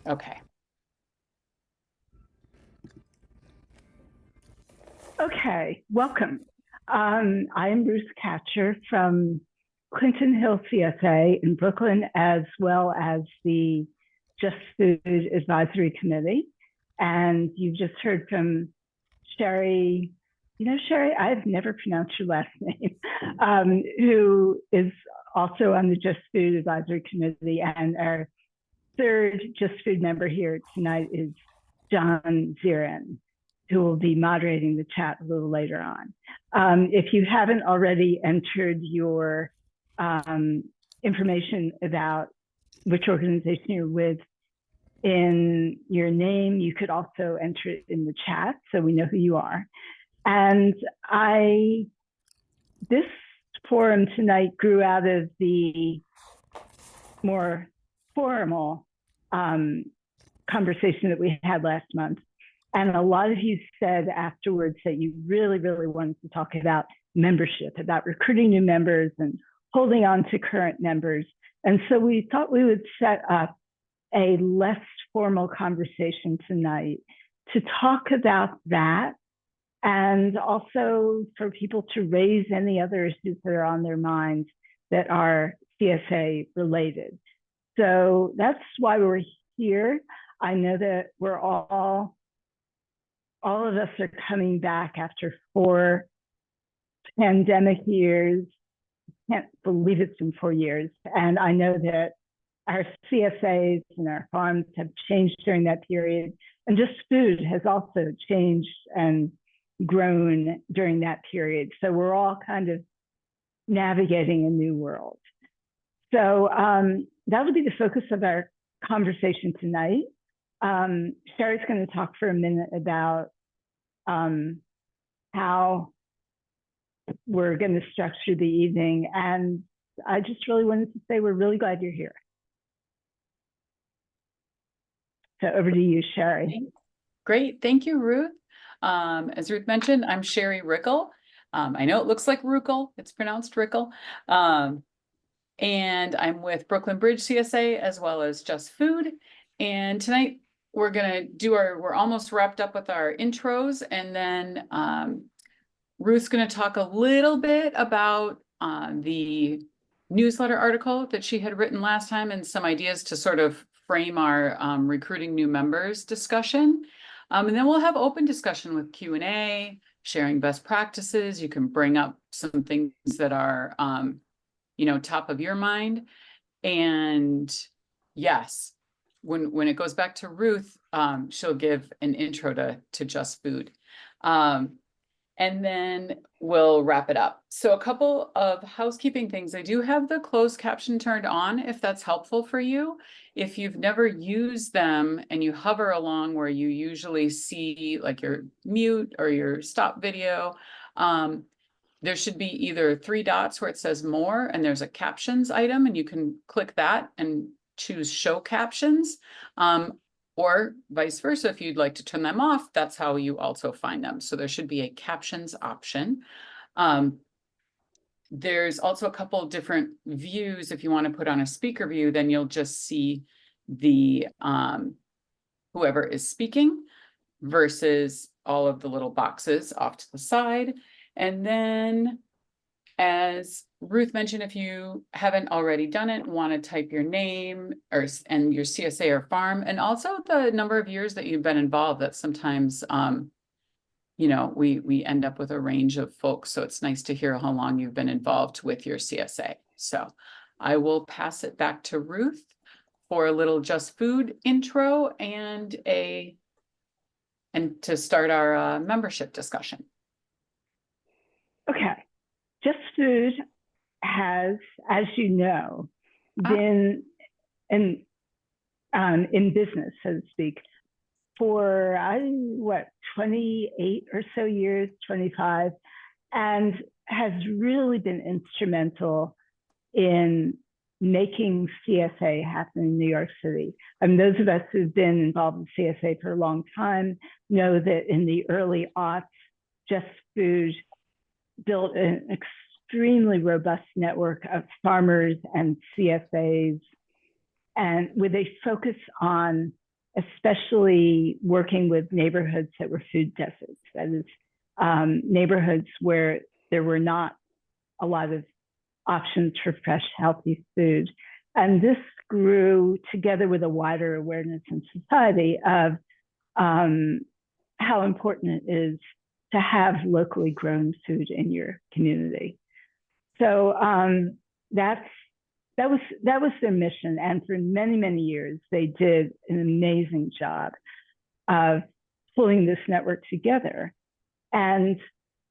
Okay. Okay, welcome. I am Ruth Catcher from Clinton Hill CSA in Brooklyn, as well as the Just Food Advisory Committee. And you just heard from Sherry. You know, Sherry, I've never pronounced your last name, who is also on the Just Food Advisory Committee. And our third Just Food member here tonight is John Zirin, who will be moderating the chat a little later on. If you haven't already entered your information about which organization you're with in your name, you could also enter it in the chat so we know who you are. And this forum tonight grew out of the more formal conversation that we had last month. And a lot of you said afterwards that you really, really wanted to talk about membership, about recruiting new members and holding on to current members. And so we thought we would set up a less formal conversation tonight to talk about that, and also for people to raise any other issues that are on their minds that are CSA related. So that's why we're here. I know that we're all of us are coming back after 4 pandemic years. Can't believe it's been 4 years. And I know that our CSAs and our farms have changed during that period. And Just Food has also changed and grown during that period. So we're all kind of navigating a new world. So that'll be the focus of our conversation tonight. Sherry's going to talk for a minute about how we're going to structure the evening. And I just really wanted to say we're really glad you're here. So over to you, Sherry. Great. Thank you, Ruth. As Ruth mentioned, I'm Sherry Rickel. I know it looks like Ruckel. It's pronounced Rickel. And I'm with Brooklyn Bridge CSA as well as Just Food. And tonight we're going to do we're almost wrapped up with our intros. And then Ruth's going to talk a little bit about the newsletter article that she had written last time and some ideas to sort of frame our recruiting new members discussion. And then we'll have open discussion with Q&A, sharing best practices. You can bring up some things that are, top of your mind. And yes, when it goes back to Ruth, she'll give an intro to Just Food. And then we'll wrap it up. So a couple of housekeeping things. I do have the closed caption turned on if that's helpful for you. If you've never used them and you hover along where you usually see like your mute or your stop video, there should be either 3 dots where it says more and there's a captions item, and you can click that and choose show captions. Or vice versa, if you'd like to turn them off, that's how you also find them. So there should be a captions option. There's also a couple of different views. If you want to put on a speaker view, then you'll just see the whoever is speaking versus all of the little boxes off to the side. And then, as Ruth mentioned, if you haven't already done it, want to type your name and your CSA or farm, and also the number of years that you've been involved. That sometimes, we end up with a range of folks. So it's nice to hear how long you've been involved with your CSA. So I will pass it back to Ruth for a little Just Food intro and to start our membership discussion. Okay. Just Food has, as you know, been in business, so to speak, for 28 or so years, 25, and has really been instrumental in making CSA happen in New York City. And those of us who've been involved in CSA for a long time know that in the early aughts, Just Food built an extremely robust network of farmers and CSAs, and with a focus on especially working with neighborhoods that were food deserts. That is, neighborhoods where there were not a lot of options for fresh, healthy food. And this grew together with a wider awareness in society of how important it is to have locally grown food in your community. So that was their mission, and for many, many years they did an amazing job of pulling this network together. And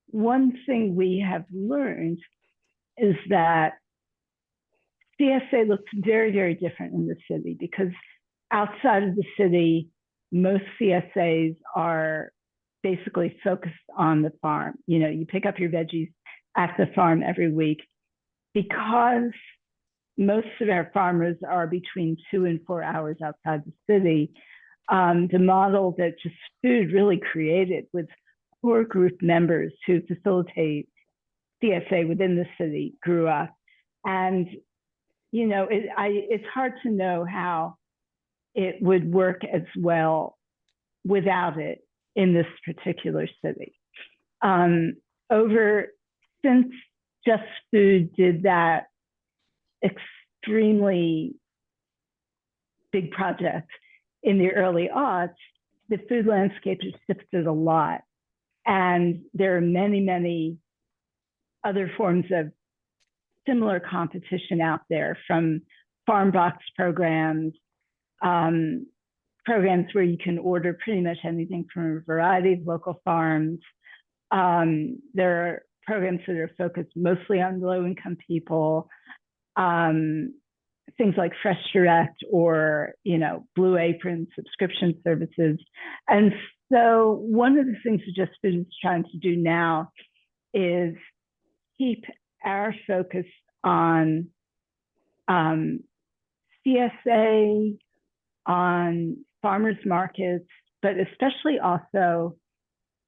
one thing we have learned is that CSA looks very, very different in the city, because outside of the city, most CSAs are basically focused on the farm. You know, you pick up your veggies at the farm every week. Because most of our farmers are between 2 and 4 hours outside the city, the model that Just Food really created with core group members who facilitate CSA within the city grew up. And, you know, it's hard to know how it would work as well without it in this particular city. Since Just Food did that extremely big project in the early aughts, the food landscape has shifted a lot. And there are many, many other forms of similar competition out there, from farm box programs, programs where you can order pretty much anything from a variety of local farms. There are programs that are focused mostly on low-income people, things like Fresh Direct or, you know, Blue Apron subscription services. And so one of the things that Just Food is trying to do now is keep our focus on CSA, on farmers markets, but especially also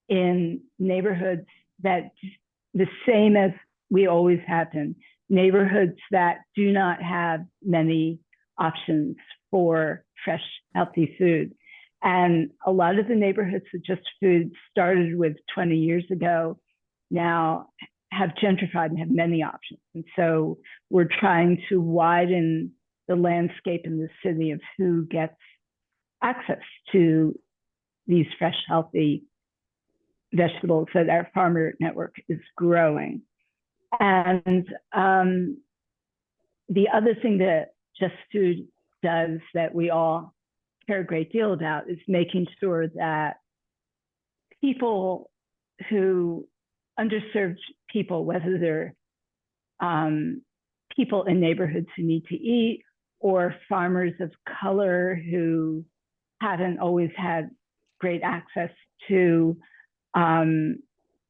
in neighborhoods that, the same as we always have been, neighborhoods that do not have many options for fresh, healthy food. And a lot of the neighborhoods that Just Food started with 20 years ago now have gentrified and have many options. And so we're trying to widen the landscape in the city of who gets access to these fresh, healthy vegetables that our farmer network is growing. And the other thing that Just Food does that we all care a great deal about is making sure that people who, underserved people, whether they're people in neighborhoods who need to eat, or farmers of color who haven't always had great access to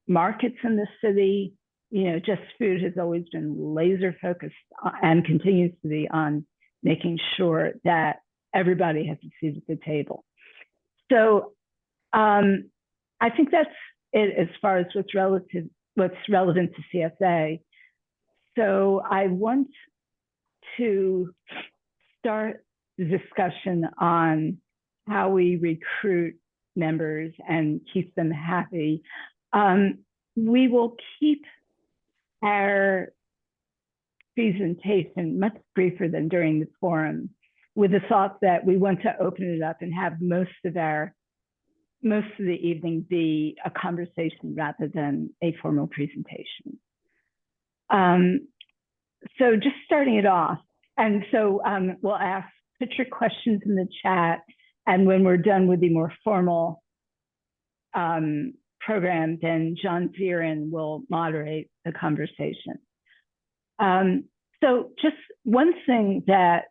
markets in the city. You know, Just Food has always been laser focused and continues to be on making sure that everybody has a seat at the table. So I think that's it as far as what's relevant to CSA. So I want to start the discussion on how we recruit members and keep them happy. We will keep our presentation much briefer than during the forum, with the thought that we want to open it up and have most of the evening be a conversation rather than a formal presentation. So just starting it off, and so we'll put your questions in the chat, and when we're done with the more formal program, then John Zirin will moderate the conversation. So just one thing that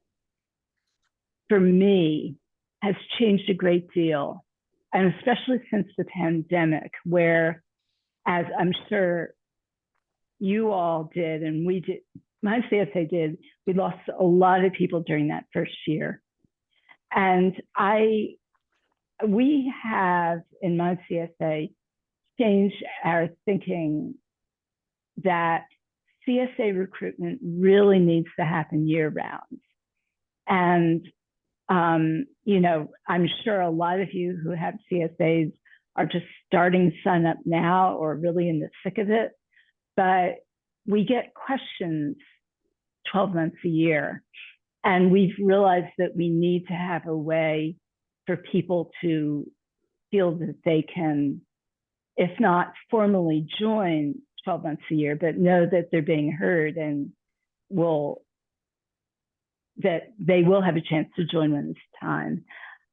for me has changed a great deal, and especially since the pandemic, where, as I'm sure you all did, and we did, my CSA did, we lost a lot of people during that first year. And we have, in my CSA, changed our thinking that CSA recruitment really needs to happen year round. And You know, I'm sure a lot of you who have CSAs are just starting to sign up now or really in the thick of it, but we get questions 12 months a year. And we've realized that we need to have a way for people to feel that they can, if not formally join 12 months a year, but know that they're being heard and that they will have a chance to join when it's time.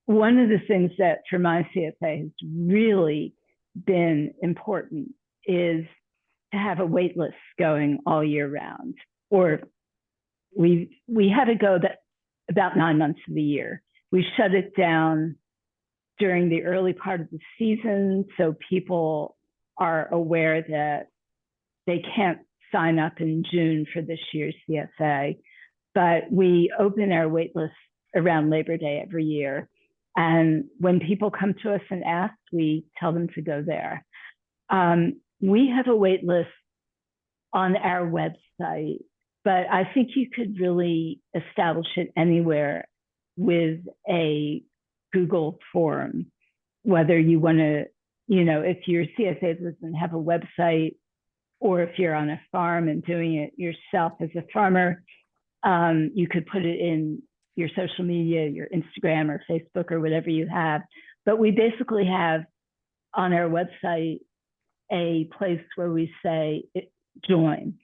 One of the things that for my CSA has really been important is to have a wait list going all year round. Or we had to go that about 9 months of the year. We shut it down during the early part of the season, so people are aware that they can't sign up in June for this year's CSA. But we open our wait list around Labor Day every year. And when people come to us and ask, we tell them to go there. We have a wait list on our website, but I think you could really establish it anywhere with a Google form, whether you want to, you know, if your CSA doesn't have a website, or if you're on a farm and doing it yourself as a farmer, you could put it in your social media, your Instagram or Facebook or whatever you have. But we basically have on our website a place where we say join.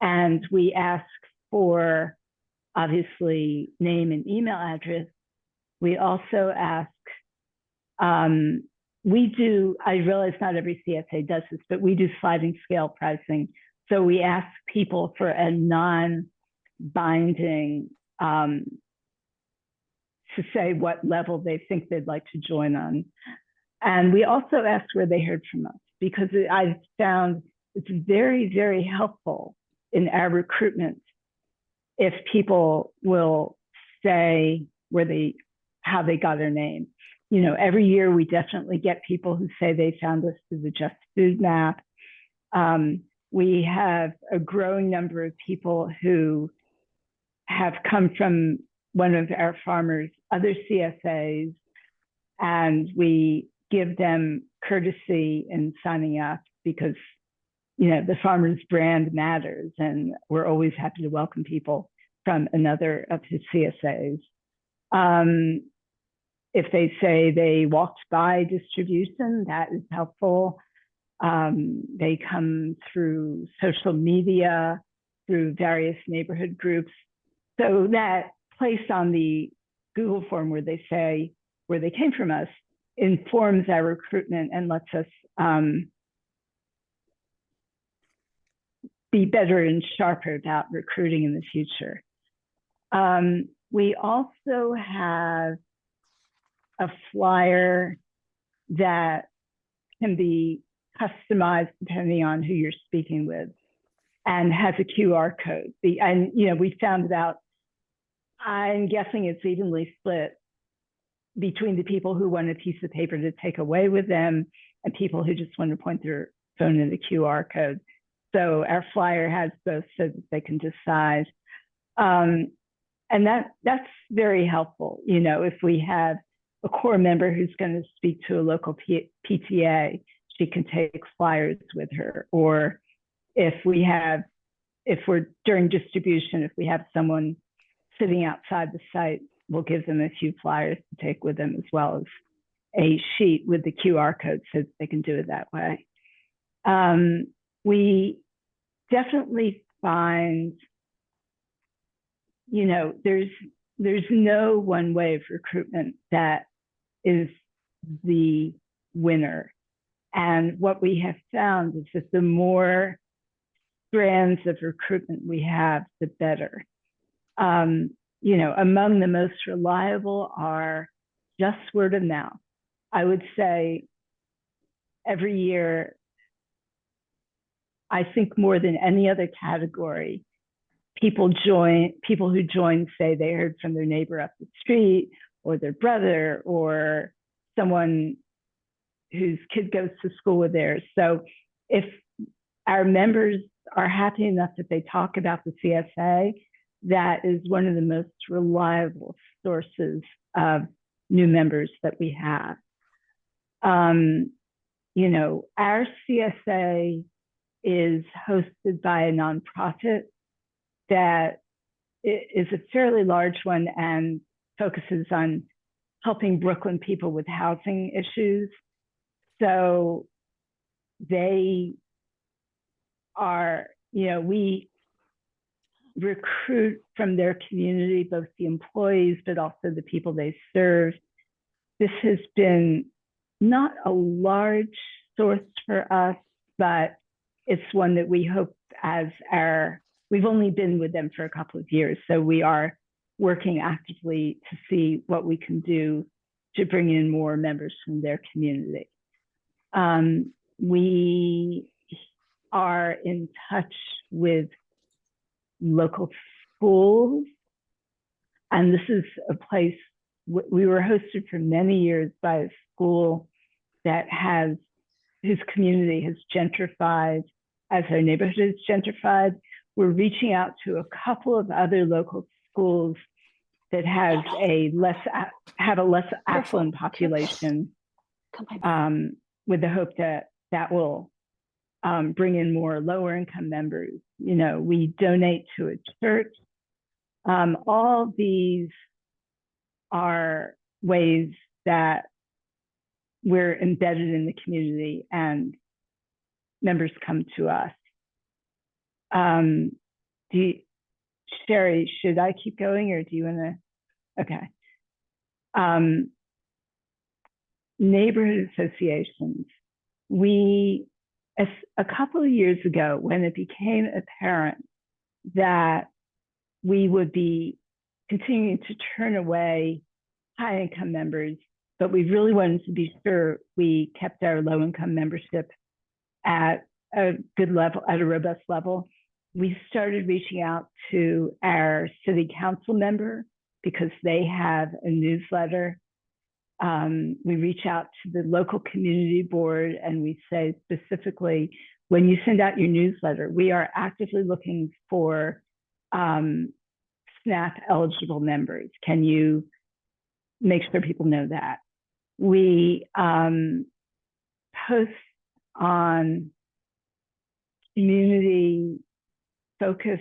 And we ask for, obviously, name and email address. We also ask, I realize not every CSA does this, but we do sliding scale pricing. So we ask people for a non-binding to say what level they think they'd like to join on. And we also ask where they heard from us, because I've found it's very, very helpful in our recruitment if people will say how they got their name. You know, every year we definitely get people who say they found us through the Just Food map. We have a growing number of people who have come from one of our farmers' other CSAs, and we give them courtesy in signing up because, you know, the farmer's brand matters, and we're always happy to welcome people from another of his CSAs. If they say they walked by distribution, that is helpful. They come through social media, through various neighborhood groups. So that place on the Google form where they say where they came from us informs our recruitment and lets us be better and sharper about recruiting in the future. We also have a flyer that can be customized depending on who you're speaking with, and has a QR code. And you know, we found about, I'm guessing it's evenly split between the people who want a piece of paper to take away with them and people who just want to point their phone in the QR code. So our flyer has both so that they can decide. And that's very helpful. You know, if we have a core member who's going to speak to a local PTA, she can take flyers with her. Or if we're during distribution, if we have someone sitting outside the site, we'll give them a few flyers to take with them, as well as a sheet with the QR code so that they can do it that way. We definitely find, you know, there's no one way of recruitment that is the winner. And what we have found is that the more strands of recruitment we have, the better. You know, among the most reliable are just word of mouth. I would say every year, I think more than any other category, people who join say they heard from their neighbor up the street, or their brother, or someone whose kid goes to school with theirs. So if our members are happy enough that they talk about the CSA, that is one of the most reliable sources of new members that we have. You know, our CSA is hosted by a nonprofit that is a fairly large one and focuses on helping Brooklyn people with housing issues. So they are, you know, we recruit from their community, both the employees, but also the people they serve. This has been not a large source for us, but it's one that we hope we've only been with them for a couple of years, so we are working actively to see what we can do to bring in more members from their community. We are in touch with local schools, and this is a place we were hosted for many years by a school whose community has gentrified as our neighborhood is gentrified. We're reaching out to a couple of other local schools that have a less affluent population, with the hope that will bring in more lower income members. You know, we donate to a church. All these are ways that we're embedded in the community and members come to us. Sherry, should I keep going or do you want to? Okay. Neighborhood associations. A couple of years ago, when it became apparent that we would be continuing to turn away high income members, but we really wanted to be sure we kept our low income membership at a good level, at a robust level, we started reaching out to our city council member because they have a newsletter. We reach out to the local community board and we say specifically, when you send out your newsletter, we are actively looking for SNAP eligible members. Can you make sure people know that? We post on community focus.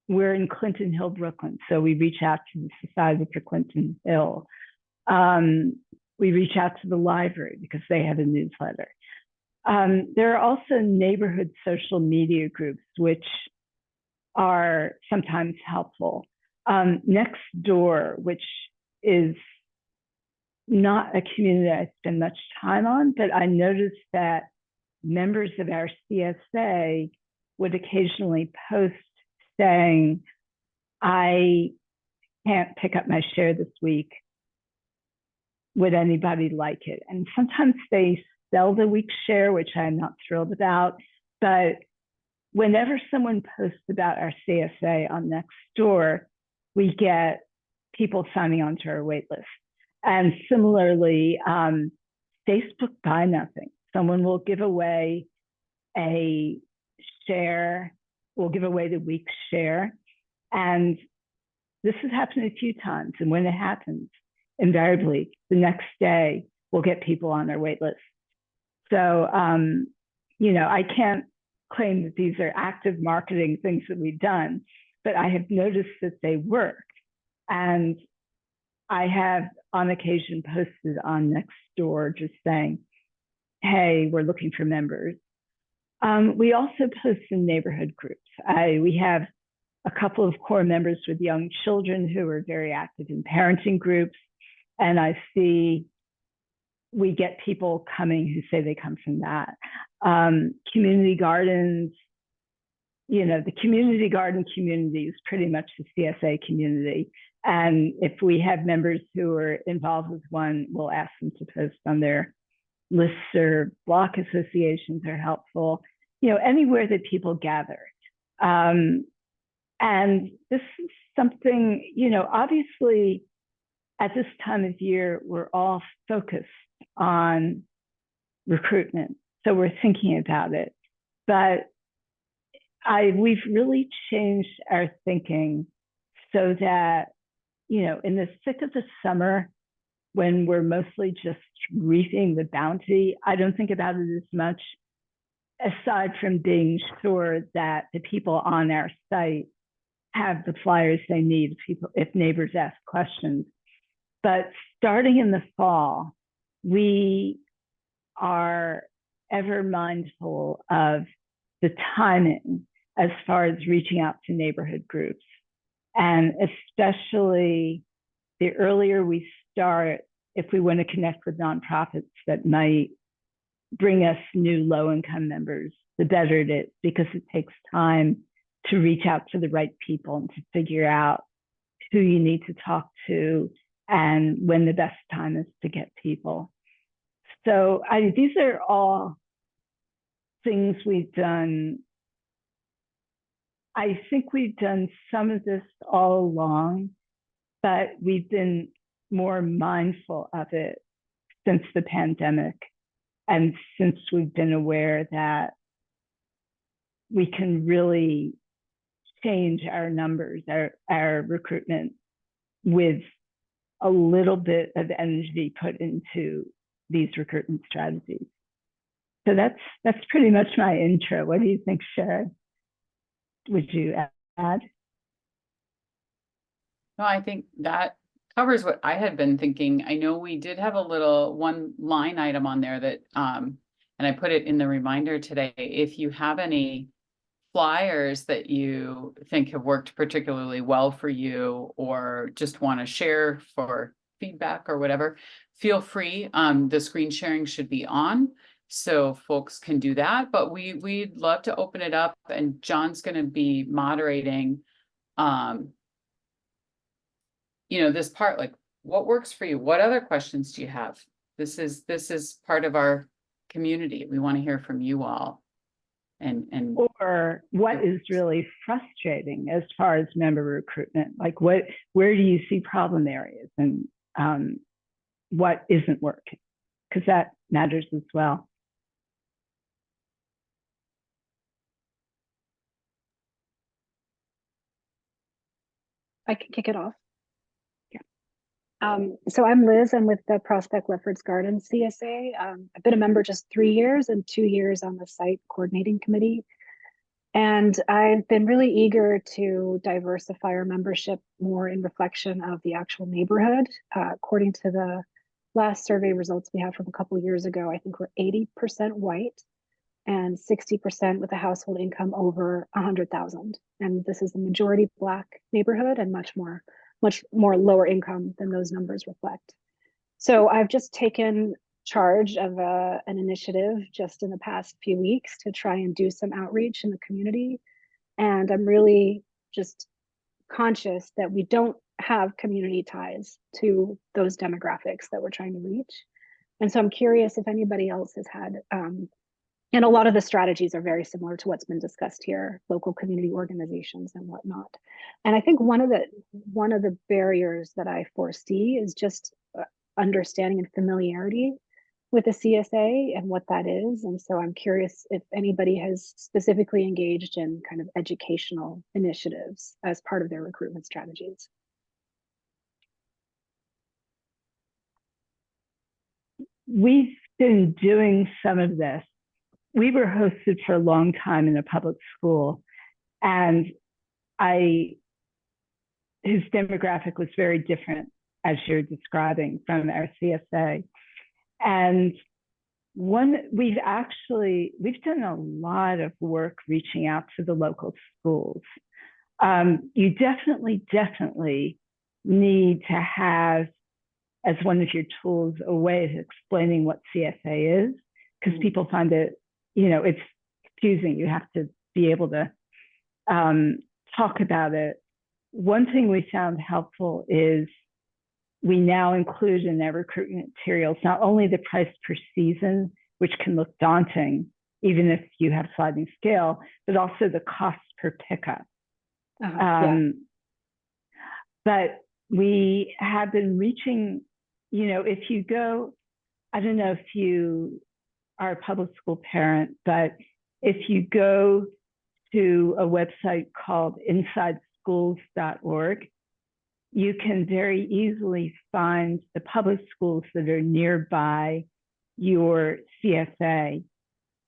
We're in Clinton Hill, Brooklyn, so we reach out to the Society for Clinton Hill. We reach out to the library because they have a newsletter. There are also neighborhood social media groups, which are sometimes helpful. Next Door, which is not a community I spend much time on, but I noticed that members of our CSA would occasionally post saying, I can't pick up my share this week. Would anybody like it? And sometimes they sell the week's share, which I'm not thrilled about. But whenever someone posts about our CSA on Nextdoor, we get people signing onto our wait list. And similarly, Facebook Buy Nothing. Someone will give away a share, will give away the week's share. And this has happened a few times. And when it happens, invariably, the next day, we'll get people on our wait list. So, you know, I can't claim that these are active marketing things that we've done, but I have noticed that they work. And I have on occasion posted on Nextdoor just saying, hey, we're looking for members. We also post in neighborhood groups. We have a couple of core members with young children who are very active in parenting groups. And I see we get people coming who say they come from that. Community gardens, you know, the community garden community is pretty much the CSA community. And if we have members who are involved with one, we'll ask them to post on their lists, or block associations are helpful, you know, anywhere that people gather. And this is something, you know, obviously at this time of year, we're all focused on recruitment. So we're thinking about it. But we've really changed our thinking so that in the thick of the summer, when we're mostly just reaping the bounty, I don't think about it as much, aside from being sure that the people on our site have the flyers they need if neighbors ask questions. But starting in the fall, we are ever mindful of the timing as far as reaching out to neighborhood groups. And especially the earlier we start, if we want to connect with nonprofits that might bring us new low-income members, the better it is, because it takes time to reach out to the right people and to figure out who you need to talk to and when the best time is to get people. So these are all things we've done. I think we've done some of this all along, but we've been more mindful of it since the pandemic and since we've been aware that we can really change our numbers, our recruitment, with a little bit of energy put into these recruitment strategies. So that's pretty much my intro. What do you think, Sharon? Would you add? No, I think that covers what I had been thinking. I know we did have a little one line item on there that, and I put it in the reminder today. If you have any flyers that you think have worked particularly well for you, or just want to share for feedback or whatever, feel free. The screen sharing should be on, so folks can do that. But we'd love to open it up, and John's going to be moderating. This part, like, what works for you? What other questions do you have? This is part of our community. We want to hear from you all. And or what is really frustrating as far as member recruitment? Like, where do you see problem areas, and what isn't working? Because that matters as well. I can kick it off. So I'm Liz. I'm with the Prospect Lefferts Garden CSA. I've been a member just 3 years and 2 years on the site coordinating committee. And I've been really eager to diversify our membership more in reflection of the actual neighborhood. According to the last survey results we have from a couple of years ago, I think we're 80% white and 60% with a household income over 100,000. And this is the majority Black neighborhood, and much more lower income than those numbers reflect. So I've just taken charge of an initiative just in the past few weeks to try and do some outreach in the community. And I'm really just conscious that we don't have community ties to those demographics that we're trying to reach. And so I'm curious if anybody else has had, and a lot of the strategies are very similar to what's been discussed here, local community organizations and whatnot. And I think one of the barriers that I foresee is just understanding and familiarity with the CSA and what that is. And so I'm curious if anybody has specifically engaged in kind of educational initiatives as part of their recruitment strategies. We've been doing some of this. We were hosted for a long time in a public school, and his demographic was very different, as you're describing, from our CSA. And we've done a lot of work reaching out to the local schools. You definitely need to have, as one of your tools, a way of explaining what CSA is, because people find it, it's confusing. You have to be able to talk about it. One thing we found helpful is we now include in our recruitment materials not only the price per season, which can look daunting, even if you have sliding scale, but also the cost per pickup. But we have been reaching, if you go, I don't know if you are a public school parent, but if you go to a website called insideschools.org, you can very easily find the public schools that are nearby your CSA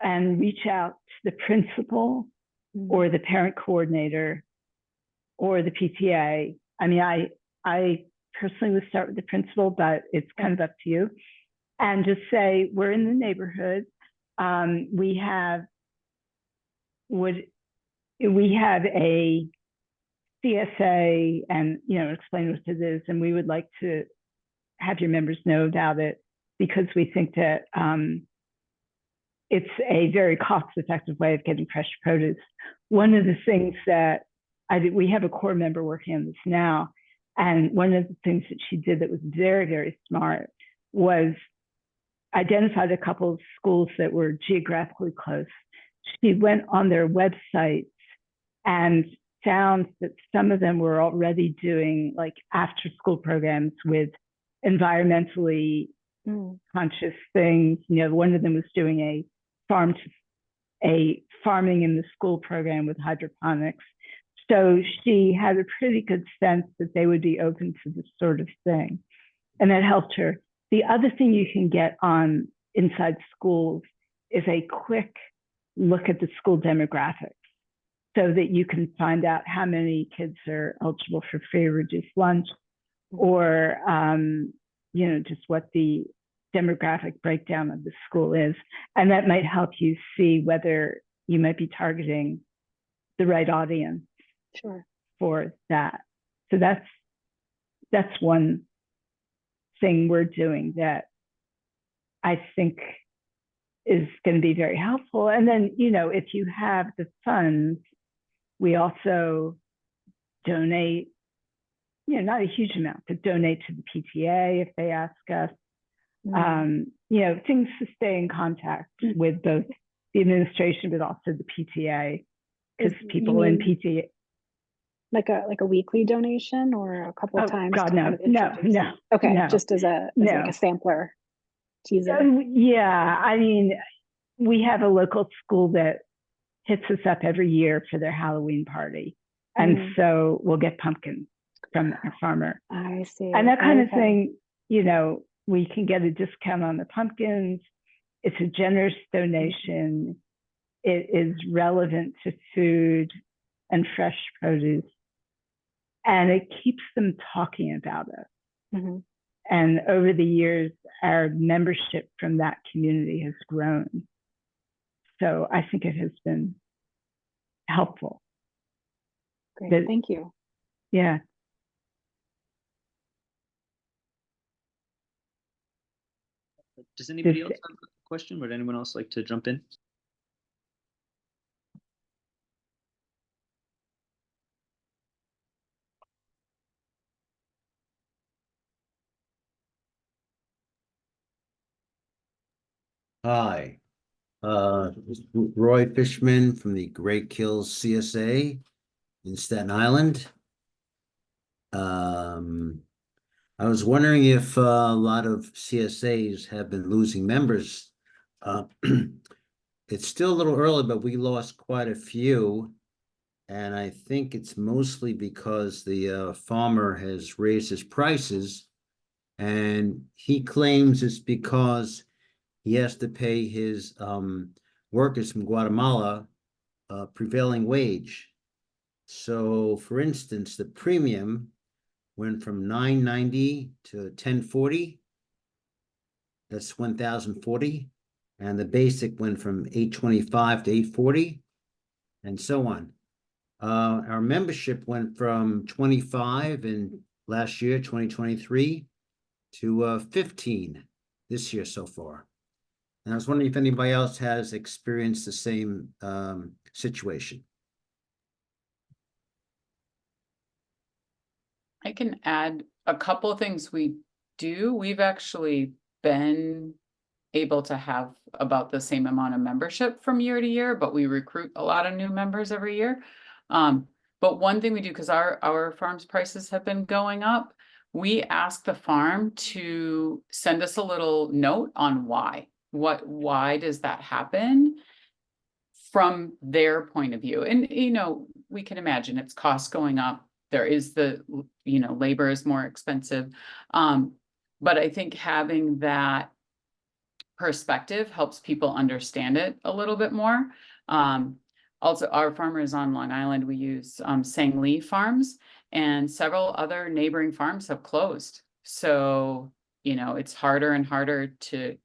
and reach out to the principal or the parent coordinator or the PTA. I mean, I personally would start with the principal, but it's kind of up to you. And just say, we're in the neighborhood. We have a CSA, and explain what it is, and we would like to have your members know about it because we think that it's a very cost-effective way of getting fresh produce. One of the things that we have a core member working on this now, and one of the things that she did that was very, very smart was identified a couple of schools that were geographically close. She went on their websites and found that some of them were already doing like after school programs with environmentally conscious things. One of them was doing a farming in the school program with hydroponics. So she had a pretty good sense that they would be open to this sort of thing. And that helped her. The other thing you can get on inside schools is a quick look at the school demographics so that you can find out how many kids are eligible for free or reduced lunch, or, just what the demographic breakdown of the school is. And that might help you see whether you might be targeting the right audience for that. So that's one thing we're doing that I think is going to be very helpful. And then, if you have the funds, we also donate, not a huge amount, but donate to the PTA if they ask us. Things to stay in contact with both the administration, but also the PTA, because people in PTA. Like a weekly donation or a couple of times? God, no. Okay, no, just as like a sampler teaser. Yeah, I mean, we have a local school that hits us up every year for their Halloween party. And so we'll get pumpkins from our farmer. I see. And that kind of thing, we can get a discount on the pumpkins. It's a generous donation. It is relevant to food and fresh produce. And it keeps them talking about it. And over the years, our membership from that community has grown. So I think it has been helpful. Great, thank you. Yeah. Does anybody else have a question? Would anyone else like to jump in? Hi, Roy Fishman from the Great Kills CSA in Staten Island. I was wondering if a lot of CSAs have been losing members. It's still a little early, but we lost quite a few. And I think it's mostly because the farmer has raised his prices. And he claims it's because he has to pay his workers from Guatemala prevailing wage. So, for instance, the premium went from $9.90 to $10.40. That's $1,040, and the basic went from $8.25 to $8.40, and so on. Our membership went from 25 in last year, 2023, to 15 this year so far. And I was wondering if anybody else has experienced the same situation. I can add a couple of things we do. We've actually been able to have about the same amount of membership from year to year, but we recruit a lot of new members every year. But one thing we do, because our farm's prices have been going up, we ask the farm to send us a little note on why. Why does that happen from their point of view? And we can imagine it's costs going up, there is the, labor is more expensive. But I think having that perspective helps people understand it a little bit more. Also, our farmer is on Long Island. We use Sang Lee Farms, and several other neighboring farms have closed. So, it's harder and harder to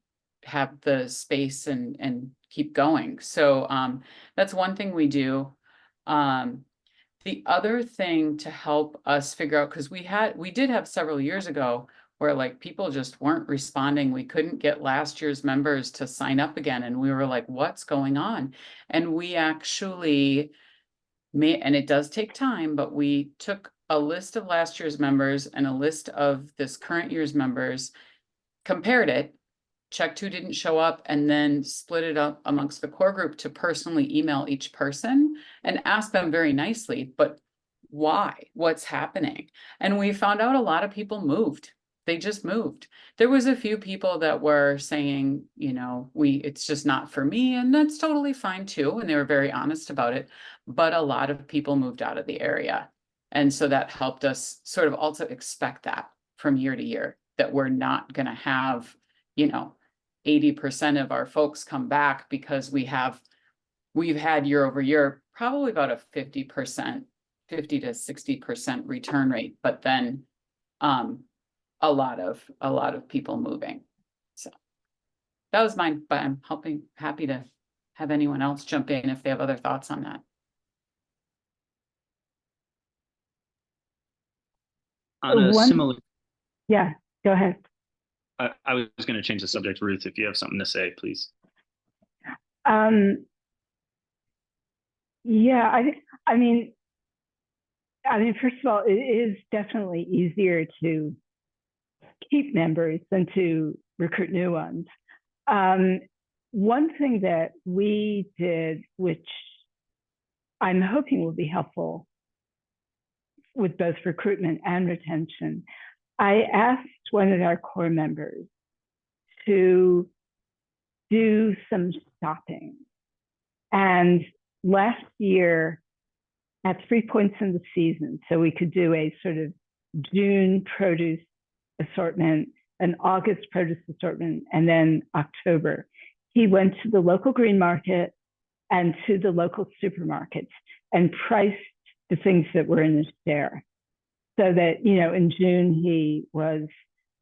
have the space and keep going. So that's one thing we do. The other thing to help us figure out, because we did have several years ago where like people just weren't responding. We couldn't get last year's members to sign up again. And we were like, what's going on? And we actually and it does take time, but we took a list of last year's members and a list of this current year's members, compared it, checked who didn't show up, and then split it up amongst the core group to personally email each person and ask them very nicely, but why? What's happening? And we found out a lot of people moved. They just moved. There was a few people that were saying, it's just not for me, and that's totally fine too. And they were very honest about it. But a lot of people moved out of the area. And so that helped us sort of also expect that from year to year, that we're not going to have, 80% of our folks come back, because we've had year over year, probably about a 50 to 60% return rate, but then, a lot of people moving. So that was mine, but I'm happy to have anyone else jump in if they have other thoughts on that. On a similar, Yeah, go ahead. I was going to change the subject, Ruth, if you have something to say, please. Yeah, I mean, first of all, it is definitely easier to keep members than to recruit new ones. One thing that we did, which I'm hoping will be helpful with both recruitment and retention, I asked one of our core members to do some shopping. And last year, at 3 points in the season, so we could do a sort of June produce assortment, an August produce assortment, and then October, he went to the local green market and to the local supermarkets and priced the things that were in his share. So that, in June, he was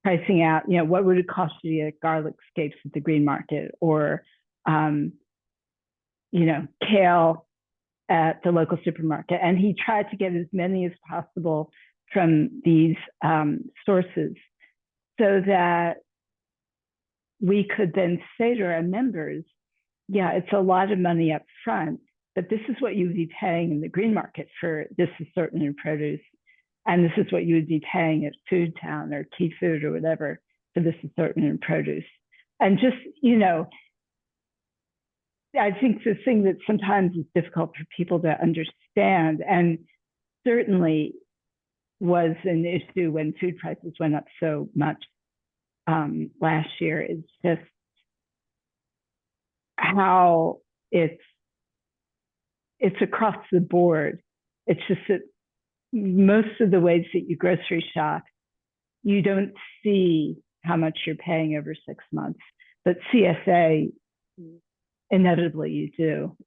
pricing out, what would it cost you to get garlic scapes at the green market, or, kale at the local supermarket. And he tried to get as many as possible from these sources, so that we could then say to our members, yeah, it's a lot of money up front, but this is what you would be paying in the green market for this assortment of produce. And this is what you would be paying at Food Town or Key Food or whatever for this assortment of produce. And just, I think the thing that sometimes is difficult for people to understand, and certainly was an issue when food prices went up so much last year, is just how it's across the board. It's just that most of the ways that you grocery shop, you don't see how much you're paying over 6 months, but CSA, inevitably you do.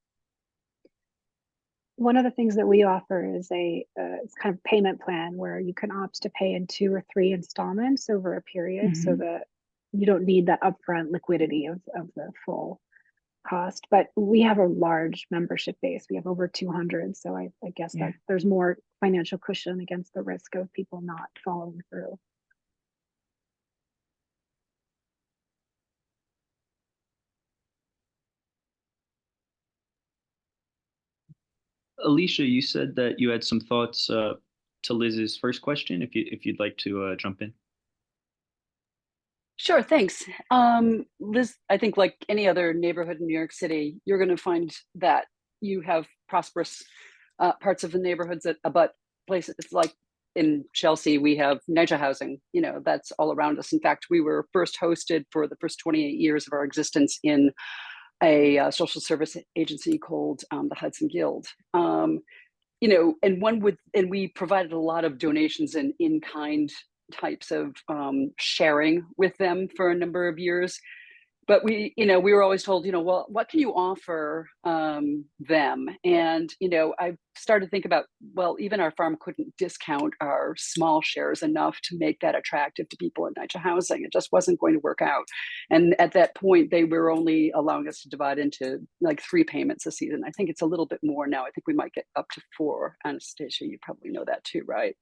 One of the things that we offer is it's kind of payment plan where you can opt to pay in 2 or 3 installments over a period, so that you don't need that upfront liquidity of the full cost. But we have a large membership base. We have over 200. So I guess that there's more financial cushion against the risk of people not following through. Alicia, you said that you had some thoughts to Liz's first question, if you'd like to jump in. Sure, thanks. Liz, I think like any other neighborhood in New York City, you're going to find that you have prosperous parts of the neighborhoods that abut places. It's like in Chelsea, we have NYCHA housing, that's all around us. In fact, we were first hosted for the first 28 years of our existence in a social service agency called the Hudson Guild. you know, and we provided a lot of donations and in-kind types of sharing with them for a number of years. But we, you know, we were always told, you know, well, what can you offer them? And, you know, I started to think about, well, even our farm couldn't discount our small shares enough to make that attractive to people in NYCHA housing. It just wasn't going to work out. And at that point, they were only allowing us to divide into like 3 payments a season. I think it's a little bit more now. I think we might get up to 4. Anastasia, you probably know that too, right?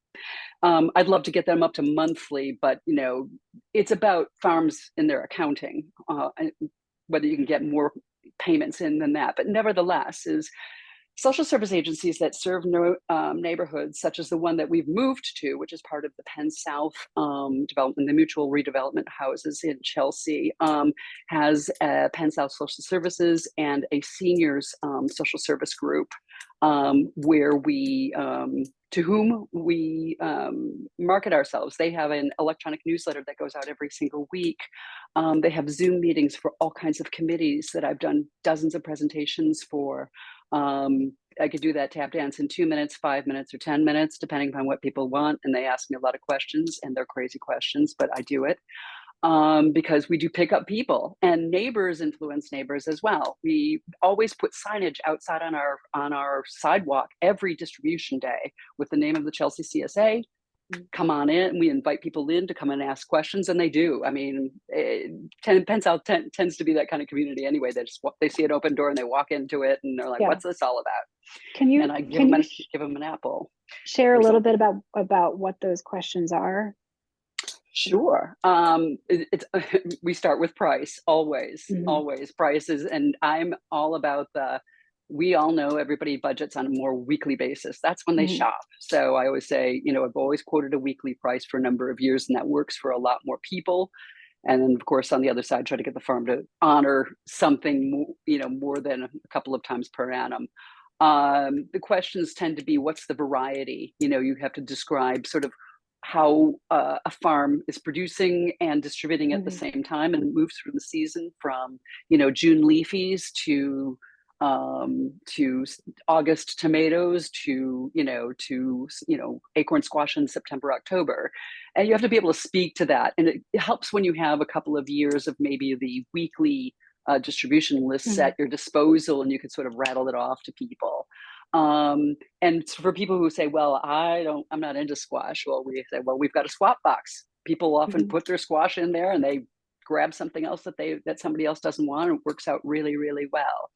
I'd love to get them up to monthly, but you know, it's about farms in their accounting, whether you can get more payments in than that. But nevertheless, is social service agencies that serve neighborhoods, such as the one that we've moved to, which is part of the Penn South development, the mutual redevelopment houses in Chelsea, has Penn South Social Services and a seniors social service group where we to whom we market ourselves. They have an electronic newsletter that goes out every single week. They have Zoom meetings for all kinds of committees that I've done dozens of presentations for. I could do that tap dance in 2 minutes, 5 minutes, or 10 minutes, depending upon what people want. And they ask me a lot of questions, and they're crazy questions, but I do it. Because we do pick up people, and neighbors influence neighbors as well. We always put signage outside on our sidewalk every distribution day with the name of the Chelsea CSA. Come on in. We invite people in to come and ask questions, and they do. I mean, Penn South tends to be that kind of community anyway. They see an open door and they walk into it, and they're like, "What's this all about?" And I give them an apple. Share a little bit about what those questions are? Sure. We start with price, always, always prices. And I'm all about we all know everybody budgets on a more weekly basis. That's when they shop. So I always say, you know, I've always quoted a weekly price for a number of years, and that works for a lot more people. And then of course, on the other side, try to get the farm to honor something, you know, more than a couple of times per annum. The questions tend to be, what's the variety? You know, you have to describe sort of how a farm is producing and distributing at the same time, and moves through the season from, you know, June leafies to August tomatoes to acorn squash in September, October. And you have to be able to speak to that. And it helps when you have a couple of years of maybe the weekly distribution lists at your disposal, and you can sort of rattle it off to people. And for people who say, well, I'm not into squash. Well, we say, well, we've got a swap box. People often put their squash in there and they grab something else that somebody else doesn't want, and it works out really, really well.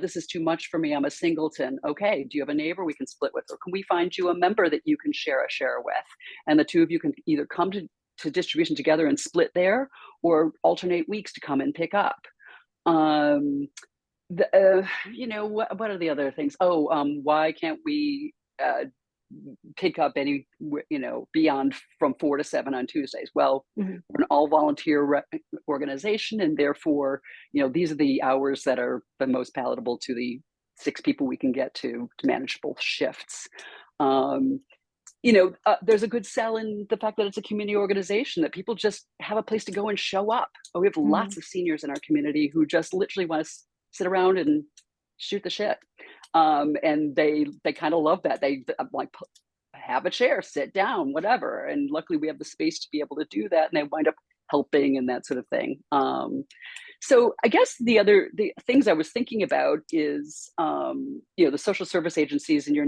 This is too much for me. I'm a singleton. Okay, do you have a neighbor we can split with? Or can we find you a member that you can share a share with? And the two of you can either come to distribution together and split there, or alternate weeks to come and pick up. You know, what are the other things? Why can't we pick up any, you know, beyond from 4 to 7 on Tuesdays? Well, we're an all volunteer organization, and therefore, you know, these are the hours that are the most palatable to the 6 people we can get to manageable shifts. You know, there's a good sell in the fact that it's a community organization, that people just have a place to go and show up. We have lots of seniors in our community who just literally want to sit around and shoot the shit. And they kind of love that. They like, have a chair, sit down, whatever. And luckily we have the space to be able to do that. And they wind up helping and that sort of thing. So I guess the things I was thinking about is, you know, the social service agencies in your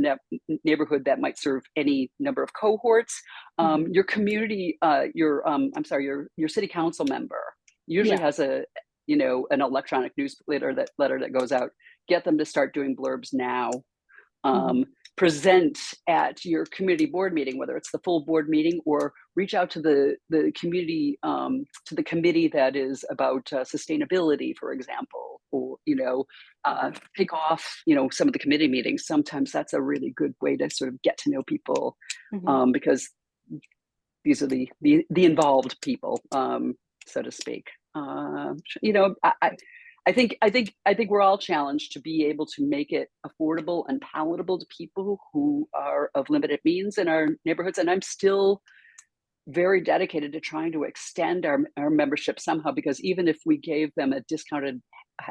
neighborhood that might serve any number of cohorts. Your community, your city council member usually has an electronic newsletter that goes out. Get them to start doing blurbs now. Present at your community board meeting, whether it's the full board meeting, or reach out to the community, to the committee that is about sustainability, for example, or, you know, pick off, you know, some of the committee meetings. Sometimes that's a really good way to sort of get to know people, because these are the involved people, so to speak. You know, I think we're all challenged to be able to make it affordable and palatable to people who are of limited means in our neighborhoods. And I'm still very dedicated to trying to extend our membership somehow, because even if we gave them a discounted,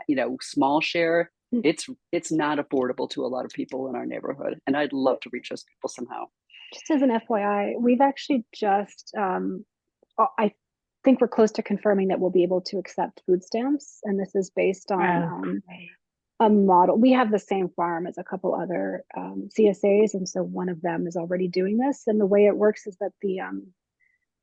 you know, small share, it's not affordable to a lot of people in our neighborhood, and I'd love to reach those people somehow. Just as an FYI, we've actually just, I think we're close to confirming that we'll be able to accept food stamps. And this is based on a model. We have the same farm as a couple other CSAs. And so one of them is already doing this. And the way it works is that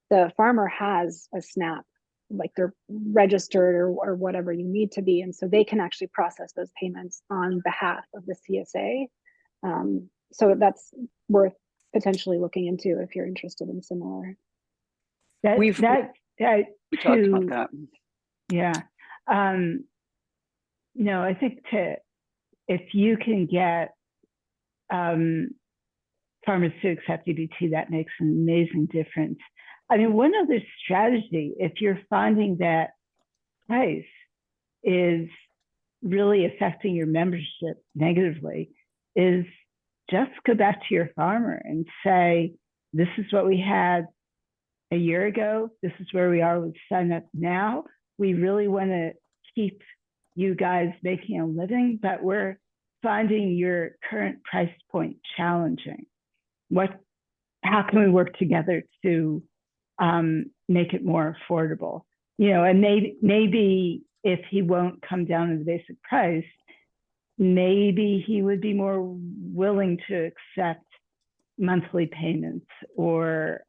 the farmer has a SNAP, like they're registered or whatever you need to be. And so they can actually process those payments on behalf of the CSA. So that's worth potentially looking into if you're interested in similar. We talked about that. Yeah. No, I think if you can get farmers to accept EBT, that makes an amazing difference. I mean, one other strategy, if you're finding that price is really affecting your membership negatively, is just go back to your farmer and say, this is what we had a year ago. This is where we are with sign up now. We really want to keep you guys making a living, but we're finding your current price point challenging. How can we work together to make it more affordable? You know, and maybe if he won't come down to the basic price, maybe he would be more willing to accept monthly payments or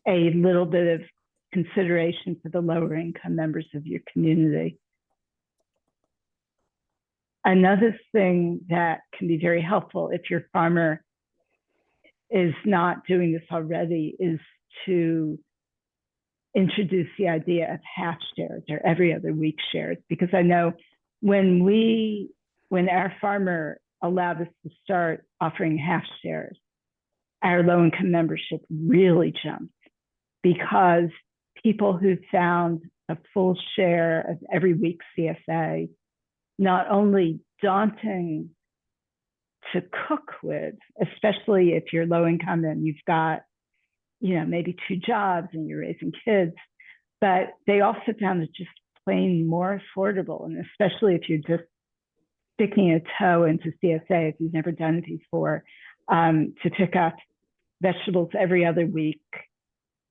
a little bit of consideration for the lower income members of your community. Another thing that can be very helpful if your farmer is not doing this already is to introduce the idea of half shares or every other week shares, because I know when our farmer allowed us to start offering half shares, our low-income membership really jumped, because people who found a full share of every week CSA, not only daunting to cook with, especially if you're low income and you've got, you know, maybe 2 jobs and you're raising kids, but they also found it just plain more affordable. And especially if you're just sticking a toe into CSA, if you've never done it before, to pick up vegetables every other week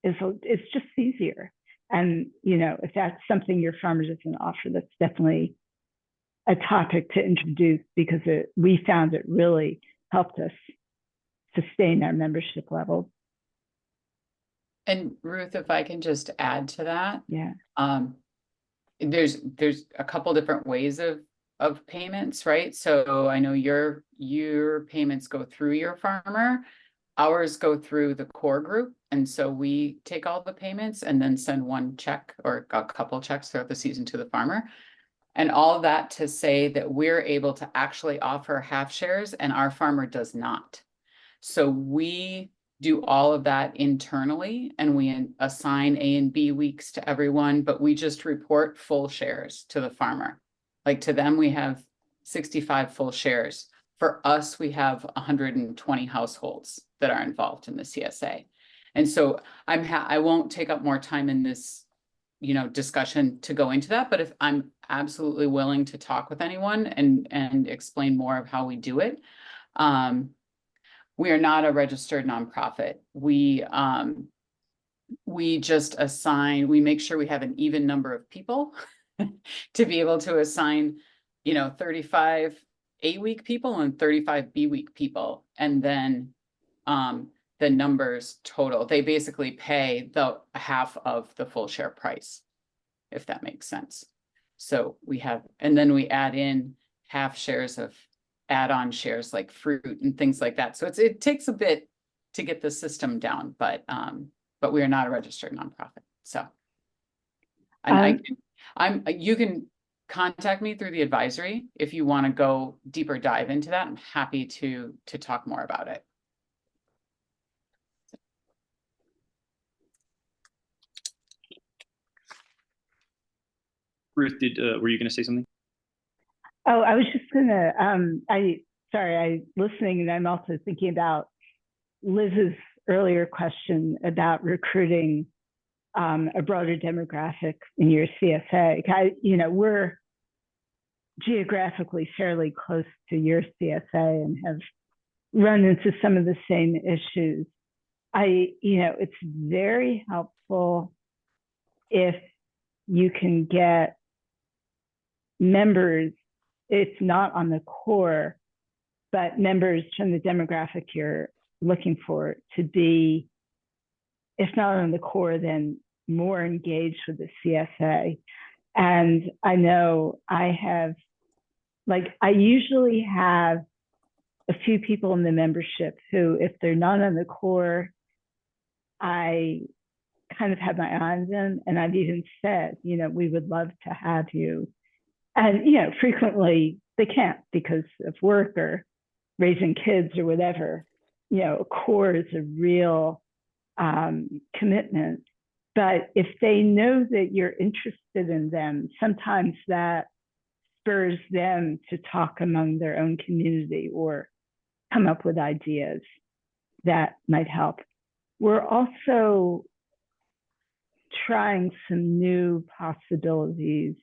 it's just easier. And, you know, if that's something your farmer doesn't offer, that's definitely a topic to introduce, because we found it really helped us sustain our membership levels. And Ruth, if I can just add to that. Yeah. There's a couple different ways of payments, right? So I know your payments go through your farmer. Ours go through the core group. And so we take all the payments and then send one check or a couple checks throughout the season to the farmer. And all that to say that we're able to actually offer half shares and our farmer does not. So we do all of that internally and we assign A and B weeks to everyone, but we just report full shares to the farmer. Like to them, we have 65 full shares. For us, we have 120 households that are involved in the CSA. And so I won't take up more time in this, you know, discussion to go into that, but if I'm absolutely willing to talk with anyone and explain more of how we do it. We are not a registered nonprofit. We just assign, we make sure we have an even number of people to be able to assign, you know, 35 A-week people and 35 B-week people. And then the numbers total, they basically pay the half of the full share price, if that makes sense. So we have, and then we add in half shares of add-on shares like fruit and things like that. So it takes a bit to get the system down, but we are not a registered nonprofit. So you can contact me through the advisory if you want to go deeper dive into that. I'm happy to talk more about it. Ruth, were you going to say something? Oh, I was just gonna, I listening, and I'm also thinking about Liz's earlier question about recruiting a broader demographic in your CSA. You know, we're geographically fairly close to your CSA and have run into some of the same issues. It's very helpful if you can get members, it's not on the core, but members from the demographic you're looking for to be, if not on the core, then more engaged with the CSA. And I know I usually have a few people in the membership who, if they're not on the core, I kind of have my eye on them. And I've even said, we would love to have you. And, frequently they can't because of work or raising kids or whatever. A core is a real commitment. But if they know that you're interested in them, sometimes that spurs them to talk among their own community or come up with ideas that might help. We're also trying some new possibilities,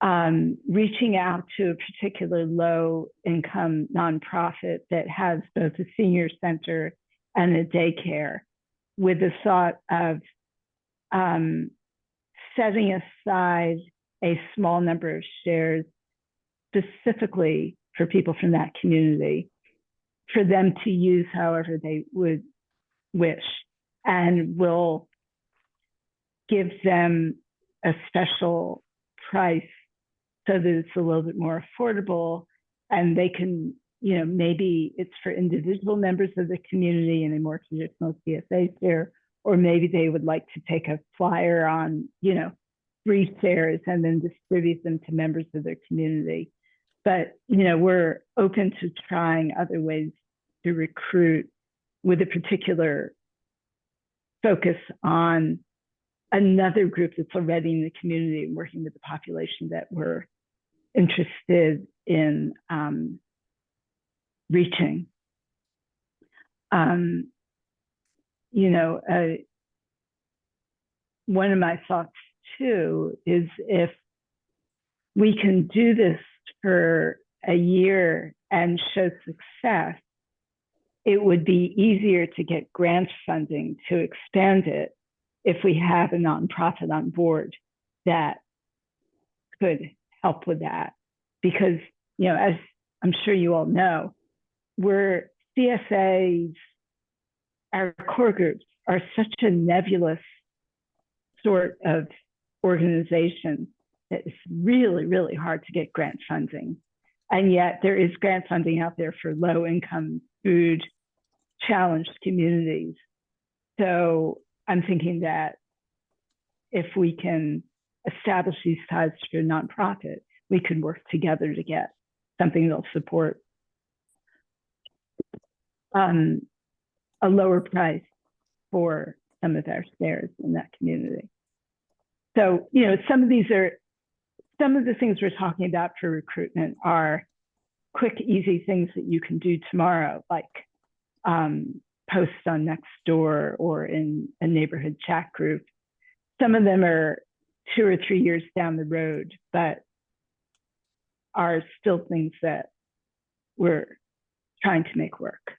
reaching out to a particular low-income nonprofit that has both a senior center and a daycare, with the thought of setting aside a small number of shares specifically for people from that community, for them to use however they would wish. And we'll give them a special price so that it's a little bit more affordable, and they can, maybe it's for individual members of the community in a more traditional CSA share, or maybe they would like to take a flyer on, 3 shares and then distribute them to members of their community. But, we're open to trying other ways to recruit with a particular focus on another group that's already in the community and working with the population that we're interested in reaching. One of my thoughts too is if we can do this for a year and show success, it would be easier to get grant funding to expand it if we have a nonprofit on board that could help with that. Because, as I'm sure you all know, we're CSAs, our core groups are such a nebulous sort of organization that it's really, really hard to get grant funding. And yet there is grant funding out there for low income, food challenged communities. So I'm thinking that if we can establish these ties to a nonprofit, we could work together to get something that'll support a lower price for some of our shares in that community. So, some of the things we're talking about for recruitment are quick, easy things that you can do tomorrow, like post on Nextdoor or in a neighborhood chat group. Some of them are 2 or 3 years down the road, but are still things that we're trying to make work.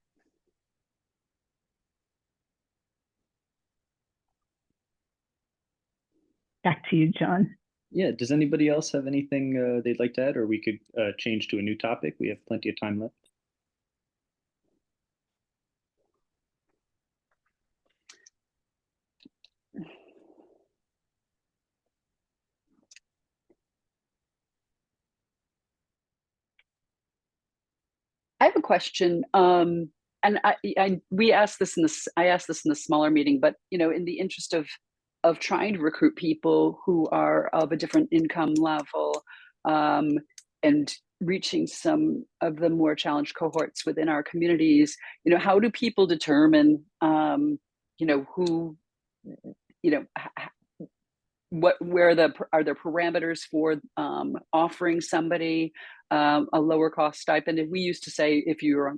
Back to you, John. Yeah, does anybody else have anything they'd like to add, or we could change to a new topic? We have plenty of time left. I have a question, and we asked this in this. I asked this in the smaller meeting, but in the interest of trying to recruit people who are of a different income level, and reaching some of the more challenged cohorts within our communities, how do people determine, who, where are there parameters for offering somebody a lower cost stipend? And we used to say if you're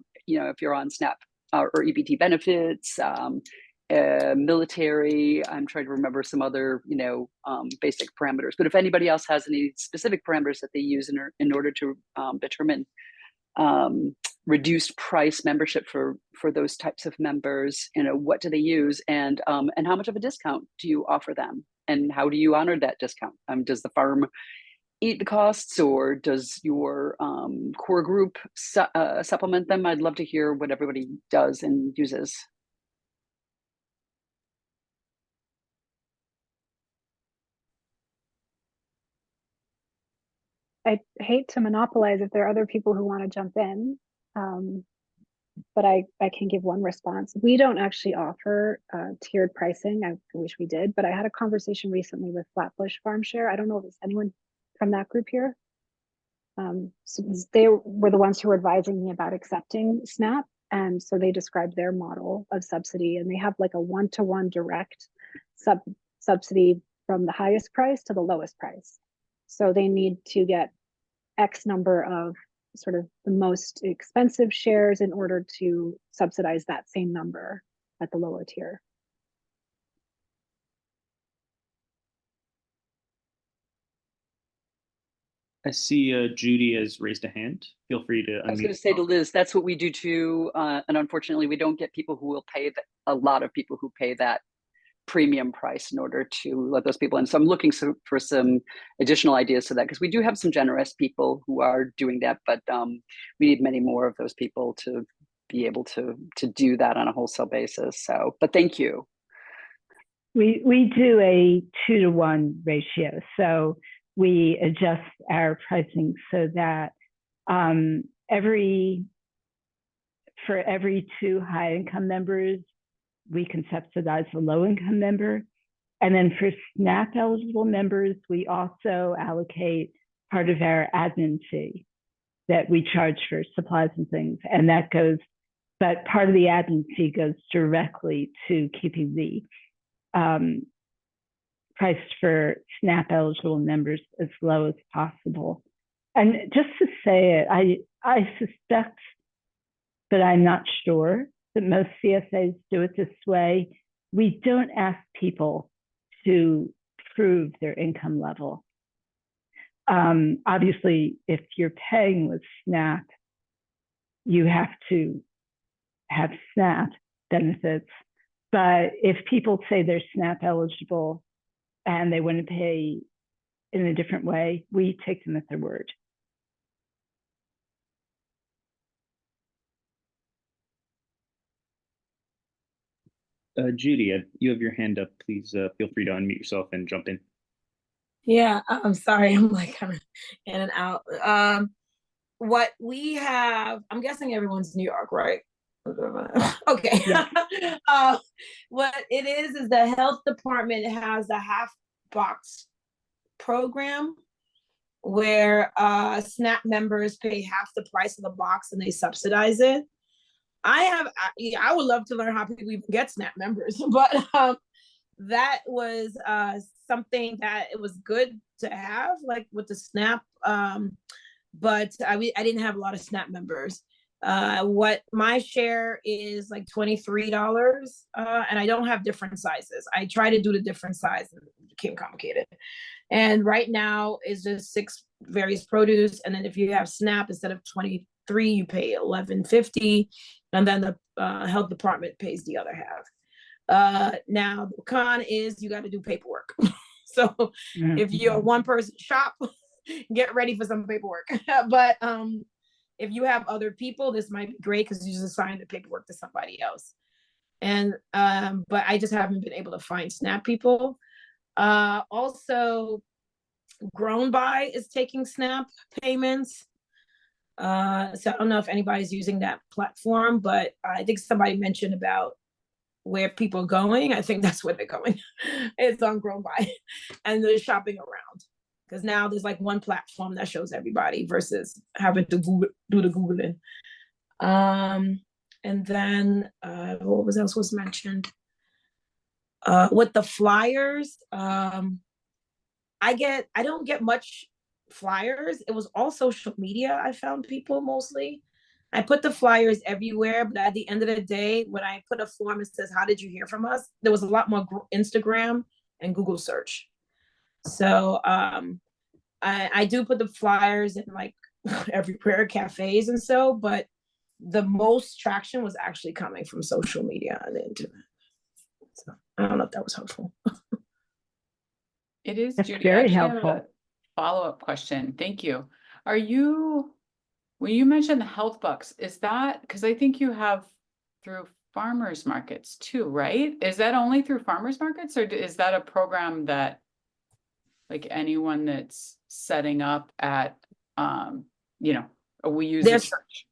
on SNAP or EBT benefits, military. I'm trying to remember some other, basic parameters. But if anybody else has any specific parameters that they use in order to determine reduced price membership for those types of members, what do they use, and how much of a discount do you offer them, and how do you honor that discount? Does the farm eat the costs, or does your core group supplement them? I'd love to hear what everybody does and uses. I hate to monopolize if there are other people who want to jump in, but I can give one response. We don't actually offer tiered pricing. I wish we did, but I had a conversation recently with Flatbush Farm Share. I don't know if there's anyone from that group here. So they were the ones who were advising me about accepting SNAP. And so they described their model of subsidy, and they have like a one-to-one direct subsidy from the highest price to the lowest price. So they need to get X number of sort of the most expensive shares in order to subsidize that same number at the lower tier. I see Judy has raised a hand. Feel free to unmute. I was going to say to Liz, that's what we do too. And unfortunately, we don't get people who will pay a lot of people who pay that premium price in order to let those people in. So I'm looking for some additional ideas to that, because we do have some generous people who are doing that, but we need many more of those people to be able to do that on a wholesale basis. So, but thank you. We do a 2-to-1 ratio. So we adjust our pricing so that for every 2 high income members, we can subsidize the low income member. And then for SNAP eligible members, we also allocate part of our admin fee that we charge for supplies and things. And that goes, but part of the admin fee goes directly to keeping the price for SNAP eligible members as low as possible. And just to say it, I suspect, but I'm not sure, that most CSAs do it this way. We don't ask people to prove their income level. Obviously, if you're paying with SNAP, you have to have SNAP benefits. But if people say they're SNAP eligible and they want to pay in a different way, we take them at their word. Judy, you have your hand up. Please feel free to unmute yourself and jump in. Yeah, I'm sorry. I'm like kind of in and out. What we have, I'm guessing everyone's New York, right? Okay. Yeah. What it is the health department has a half box program where SNAP members pay half the price of the box and they subsidize it. I would love to learn how people even get SNAP members, but that was something that it was good to have, like with the SNAP, but I didn't have a lot of SNAP members. What my share is like $23, and I don't have different sizes. I try to do the different size and it became complicated. And right now is just 6 various produce, and then if you have SNAP, instead of 23, you pay $11.50, and then the health department pays the other half. Now the con is you got to do paperwork. So if you're a one-person shop, get ready for some paperwork. But if you have other people, this might be great because you just assign the paperwork to somebody else. And but I just haven't been able to find SNAP people. Also, Grown By is taking SNAP payments. So I don't know if anybody's using that platform, but I think somebody mentioned about where people are going. I think that's where they're going. It's on Grown By, and they're shopping around because now there's like one platform that shows everybody versus having to do the Googling. And then what else was mentioned? With the flyers, I don't get much flyers. It was all social media. I found people mostly. I put the flyers everywhere, but at the end of the day, when I put a form that says, how did you hear from us? There was a lot more Instagram and Google search. So I do put the flyers in like everywhere, cafes and so, but the most traction was actually coming from social media and the internet. So I don't know if that was helpful. It is, That's Judy. very I actually have a helpful. follow-up question. Thank you. Are you, when you mentioned the health bucks, is that, because I think you have through farmers markets too, right? Is that only through farmers markets, or is that a program that like anyone that's setting up at, you know, we use a There's- church?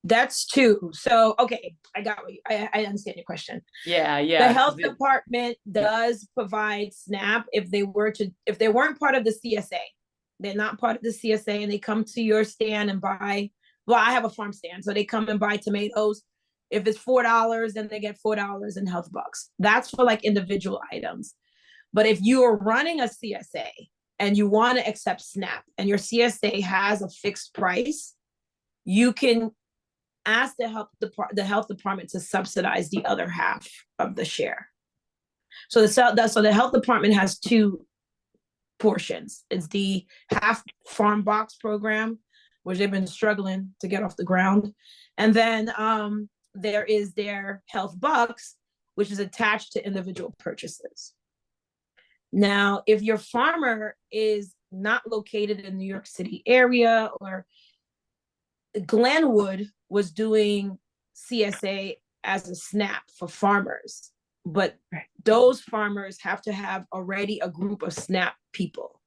That's two. So, okay, I got what I understand your question. Yeah, The yeah. health department does provide SNAP if they weren't part of the CSA. They're not part of the CSA and they come to your stand and buy, well, I have a farm stand, so they come and buy tomatoes. If it's $4, then they get $4 in health bucks. That's for like individual items. But if you are running a CSA and you want to accept SNAP and your CSA has a fixed price, you can ask the health department to subsidize the other half of the share. So the health department has two portions. It's the half farm box program, which they've been struggling to get off the ground. And then there is their health bucks, which is attached to individual purchases. Now, if your farmer is not located in the New York City area, or Glenwood was doing CSA as a SNAP for farmers, but those farmers have to have already a group of SNAP people.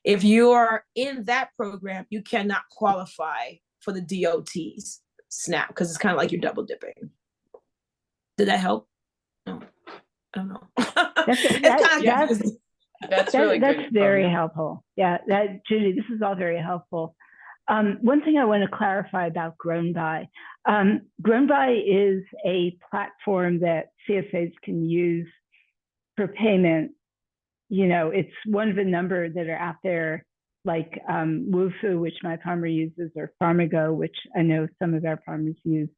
If you are in that program, you cannot qualify for the DOT's SNAP because it's kind of like you're double dipping. Did that help? No, I don't know. That's really good. That's very helpful. Yeah, Judy, this is all very helpful. One thing I want to clarify about Grown By. Grown By is a platform that CSAs can use for payment. You know, it's one of a number that are out there, like Woofu, which my farmer uses, or Farmigo, which I know some of our farmers use.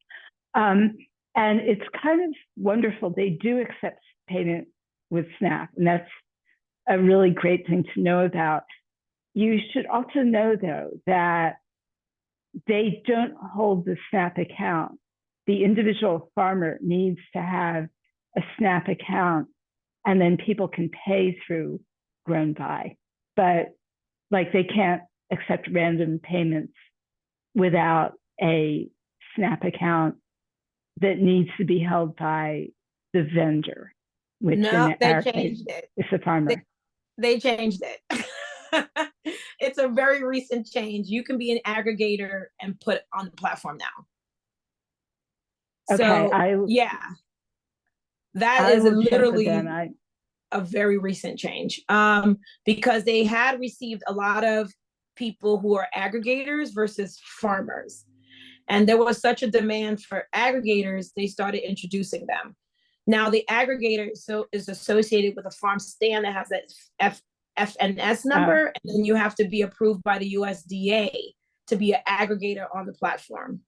And it's kind of wonderful. They do accept payment with SNAP, and that's a really great thing to know about. You should also know, though, that they don't hold the SNAP account. The individual farmer needs to have a SNAP account, and then people can pay through Grown By. But like, they can't accept random payments without a SNAP account that needs to be held by the vendor, which no, in they our changed case it. is the farmer. They changed it. It's a very recent change. You can be an aggregator and put on the platform now. Okay, So, yeah, that is literally a very recent change, because they had received a lot of people who are aggregators versus farmers. And there was such a demand for aggregators, they started introducing them. Now, the aggregator is associated with a farm stand that has that FNS number, and then you have to be approved by the USDA to be an aggregator on the platform.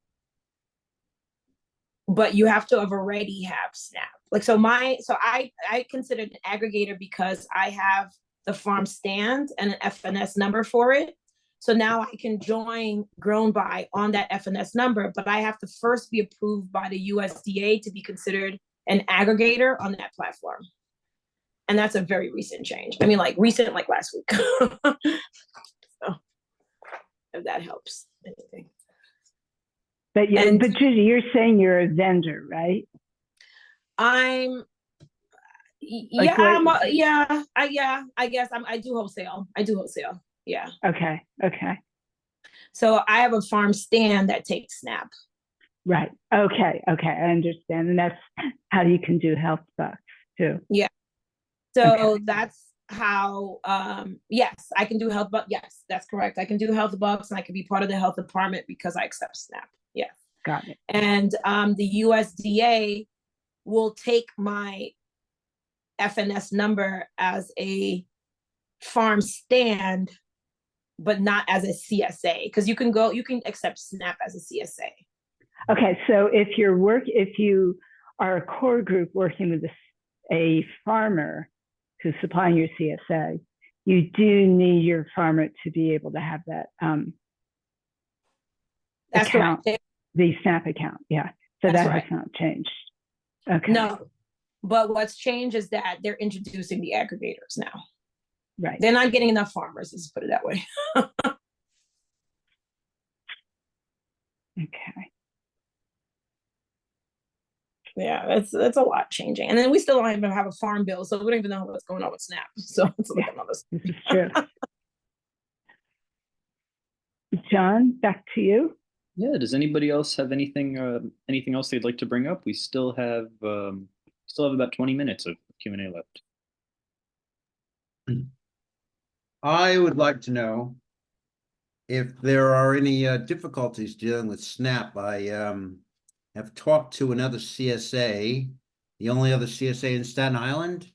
But you have to have already have SNAP. Like, so I considered an aggregator because I have the farm stand and an FNS number for it. So now I can join Grown By on that FNS number, but I have to first be approved by the USDA to be considered an aggregator on that platform. And that's a very recent change. I mean, like recent, like last week. So, if that helps anything. But yeah, but Judy, you're saying you're a vendor, right? I guess I do wholesale. Yeah. Okay. So I have a farm stand that takes SNAP. Right. Okay. I understand. And that's how you can do health bucks too. Yeah. So that's how, yes, I can do health bucks. Yes, that's correct. I can do health bucks and I can be part of the health department because I accept SNAP. Yeah. Got it. And the USDA will take my FNS number as a farm stand, but not as a CSA, because you can accept SNAP as a CSA. Okay, so if you are a core group working with a farmer who's supplying your CSA, you do need your farmer to be able to have that That's account, right. the SNAP account. Yeah, so That's that right. has not changed. Okay, No, but what's changed is that they're introducing the aggregators now. right. They're not getting enough farmers, let's put it that way. Okay. Yeah, that's a lot changing. And then we still don't even have a farm bill, so we don't even know what's going on with SNAP. So it's like another This is true. John, back to you. Yeah, does anybody else have anything else they'd like to bring up? We still have about 20 minutes of Q&A left. I would like to know if there are any difficulties dealing with SNAP. I have talked to another CSA, the only other CSA in Staten Island,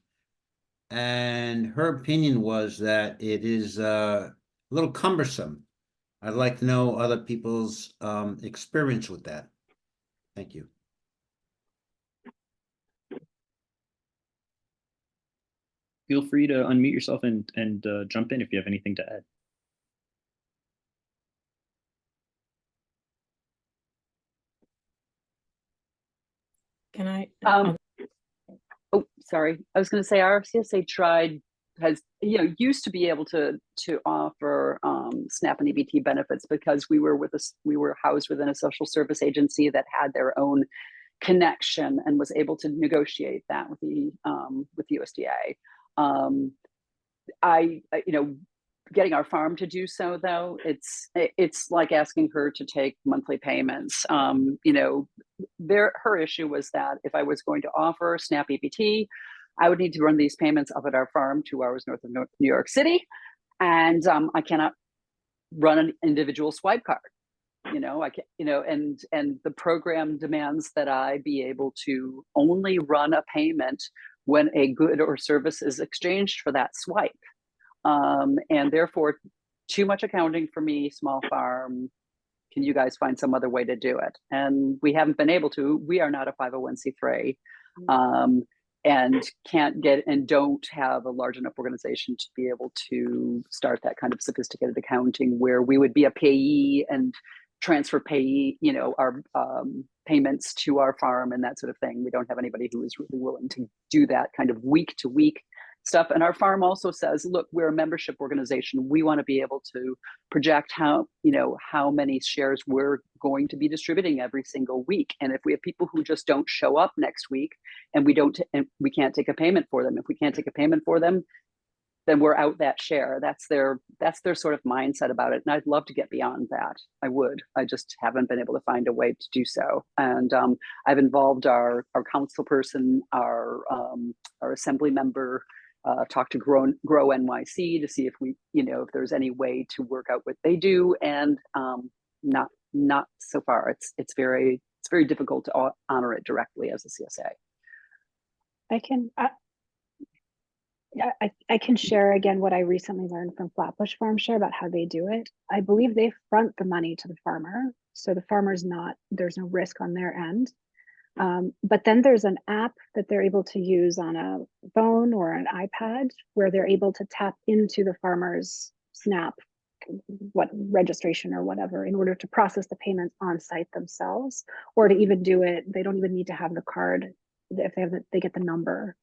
and her opinion was that it is a little cumbersome. I'd like to know other people's experience with that. Thank you. Feel free to unmute yourself and jump in if you have anything to add. Can I? Oh, sorry. I was going to say our CSA used to be able to offer SNAP and EBT benefits because we were housed within a social service agency that had their own connection and was able to negotiate that with the USDA. Getting our farm to do so, though, it's like asking her to take monthly payments. Her issue was that if I was going to offer SNAP EBT, I would need to run these payments up at our farm 2 hours north of New York City, and I cannot run an individual swipe card. I can't, and the program demands that I be able to only run a payment when a good or service is exchanged for that swipe. And therefore, too much accounting for me, small farm. Can you guys find some other way to do it? And we haven't been able to. We are not a 501c3, and don't have a large enough organization to be able to start that kind of sophisticated accounting where we would be a payee and transfer payee, our payments to our farm and that sort of thing. We don't have anybody who is really willing to do that kind of week to week stuff. And our farm also says, look, we're a membership organization. We want to be able to project how many shares we're going to be distributing every single week. And if we have people who just don't show up next week and we can't take a payment for them, if we can't take a payment for them, then we're out that share. That's their sort of mindset about it. And I'd love to get beyond that. I would. I just haven't been able to find a way to do so. And I've involved our council person, our assembly member, talk to Grow NYC to see if if there's any way to work out what they do, and not so far. It's very difficult to honor it directly as a CSA. I can share again what I recently learned from Flatbush Farm Share about how they do it. I believe they front the money to the farmer, so the farmer's there's no risk on their end. But then there's an app that they're able to use on a phone or an iPad where they're able to tap into the farmer's SNAP registration or whatever in order to process the payments on site themselves, or to even do it. They don't even need to have the card. If they get the number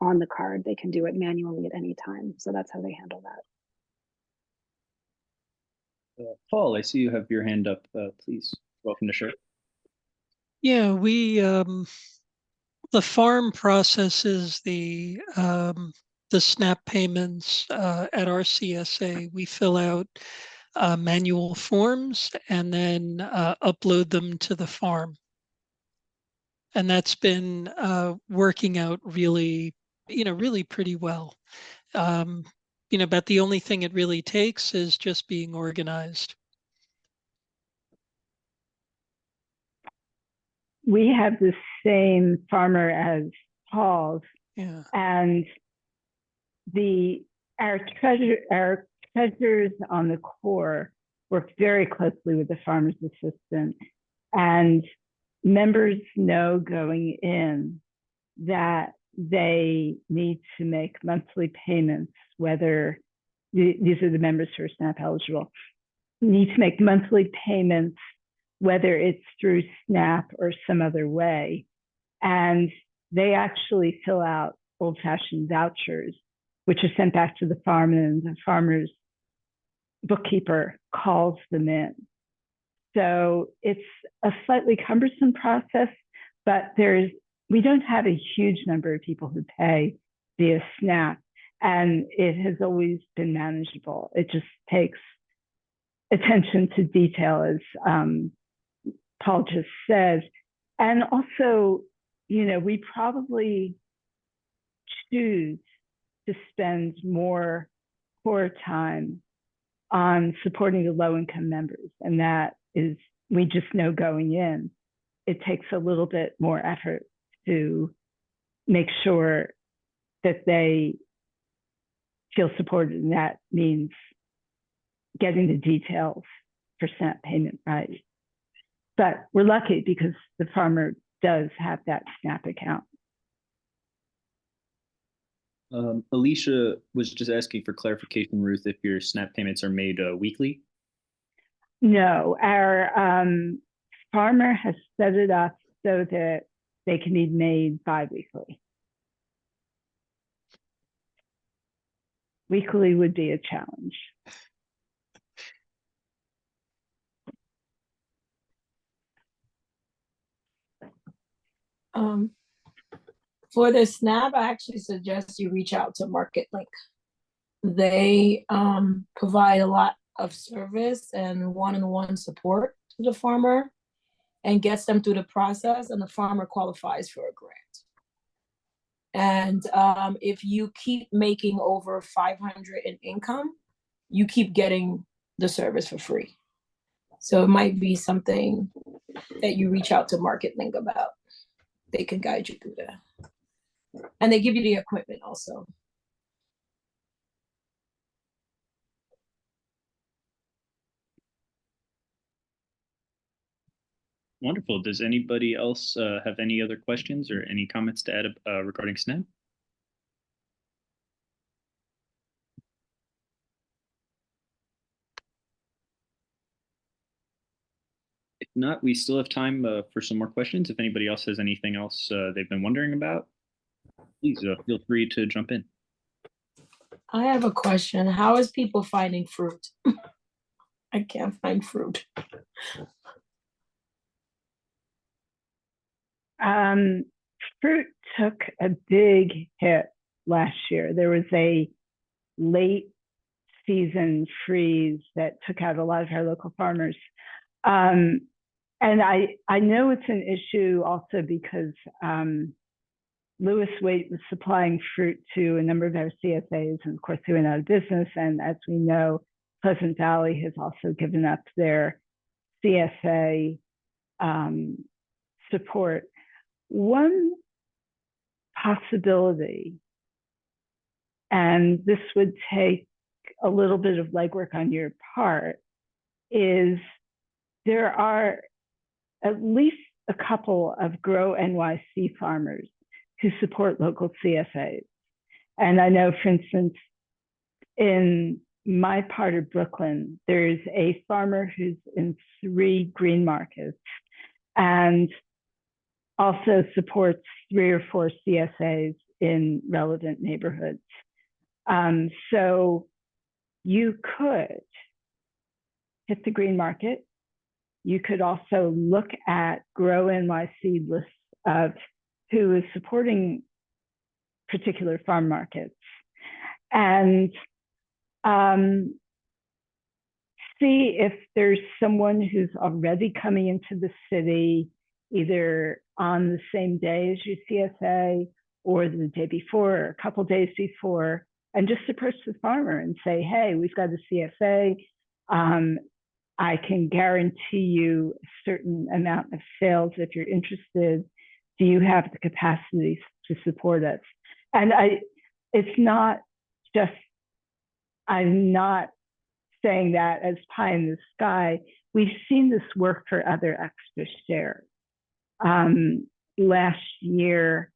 on the card, they can do it manually at any time. So that's how they handle that. Paul, I see you have your hand up. Please, welcome to share. Yeah, the farm processes the SNAP payments at our CSA. We fill out manual forms and then upload them to the farm. And that's been working out really pretty well. But the only thing it really takes is just being organized. We have the same farmer as Paul's, Yeah. and our treasurers on the core work very closely with the farmer's assistant And members know going in that they need to make monthly payments, whether these are the members who are SNAP eligible, need to make monthly payments, whether it's through SNAP or some other way. And they actually fill out old-fashioned vouchers, which are sent back to the farm, and the farmer's bookkeeper calls them in. So it's a slightly cumbersome process, but we don't have a huge number of people who pay via SNAP, and it has always been manageable. It just takes attention to detail, as Paul just said. And also, we probably choose to spend more core time on supporting the low-income members. And that is, we just know going in, it takes a little bit more effort to make sure that they feel supported. And that means getting the details for SNAP payment right. But we're lucky because the farmer does have that SNAP account. Alicia was just asking for clarification, Ruth, if your SNAP payments are made weekly. No, our farmer has set it up so that they can be made bi-weekly. Weekly would be a challenge. For the SNAP, I actually suggest you reach out to MarketLink. They provide a lot of service and one-on-one support to the farmer and gets them through the process, and the farmer qualifies for a grant. And if you keep making over 500 in income, you keep getting the service for free. So it might be something that you reach out to MarketLink about. They can guide you through that. And they give you the equipment also. Wonderful. Does anybody else have any other questions or any comments to add regarding SNAP? If not, we still have time for some more questions. If anybody else has anything else they've been wondering about, please feel free to jump in. I have a question. How is people finding fruit? I can't find fruit. Fruit took a big hit last year. There was a late season freeze that took out a lot of our local farmers. And I know it's an issue also because Lewis Waite was supplying fruit to a number of our CSAs, and of course they went out of business. And as we know, Pleasant Valley has also given up their CSA support. One possibility, and this would take a little bit of legwork on your part, is there are at least a couple of Grow NYC farmers who support local CSAs. And I know, for instance, in my part of Brooklyn, there's a farmer who's in 3 green markets and also supports 3 or 4 CSAs in relevant neighborhoods. So you could hit the green market. You could also look at Grow NYC lists of who is supporting particular farm markets and see if there's someone who's already coming into the city, either on the same day as your CSA or the day before or a couple days before, and just approach the farmer and say, hey, we've got a CSA. I can guarantee you a certain amount of sales if you're interested. Do you have the capacity to support us? And it's not just, I'm not saying that as pie in the sky. we've seen this work for other extra shares. Last year,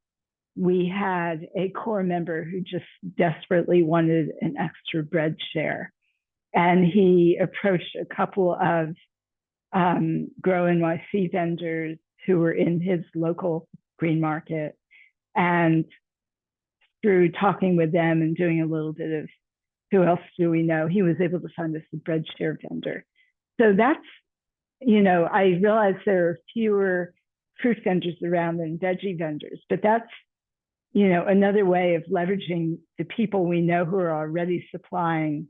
we had a core member who just desperately wanted an extra bread share. And he approached a couple of Grow NYC vendors who were in his local green market. And through talking with them and doing a little bit of who else do we know, he was able to find us a bread share vendor. So that's, I realize there are fewer fruit vendors around than veggie vendors, but that's, another way of leveraging the people we know who are already supplying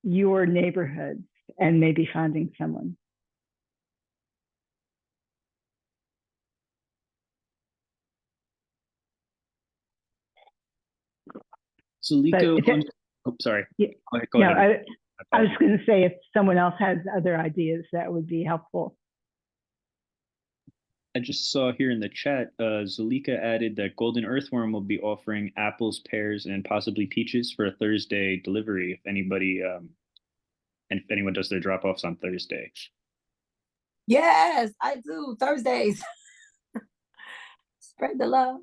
your neighborhoods and maybe finding someone. Zuleika, But oh, sorry. Yeah, Go ahead. I was going to say, if someone else has other ideas, that would be helpful. I just saw here in the chat, Zuleika added that Golden Earthworm will be offering apples, pears, and possibly peaches for a Thursday delivery if anybody and if anyone does their drop-offs on Thursday. Yes, I do. Thursdays. Spread the love.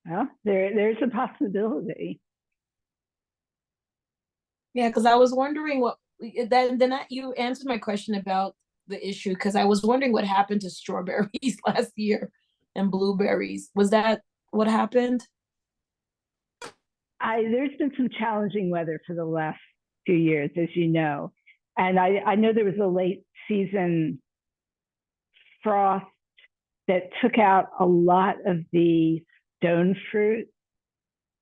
Well, there's a possibility. Yeah, because I was wondering you answered my question about the issue, because I was wondering what happened to strawberries last year and blueberries. Was that what happened? There's been some challenging weather for the last few years, as you know. And I know there was a late season frost that took out a lot of the stone fruit.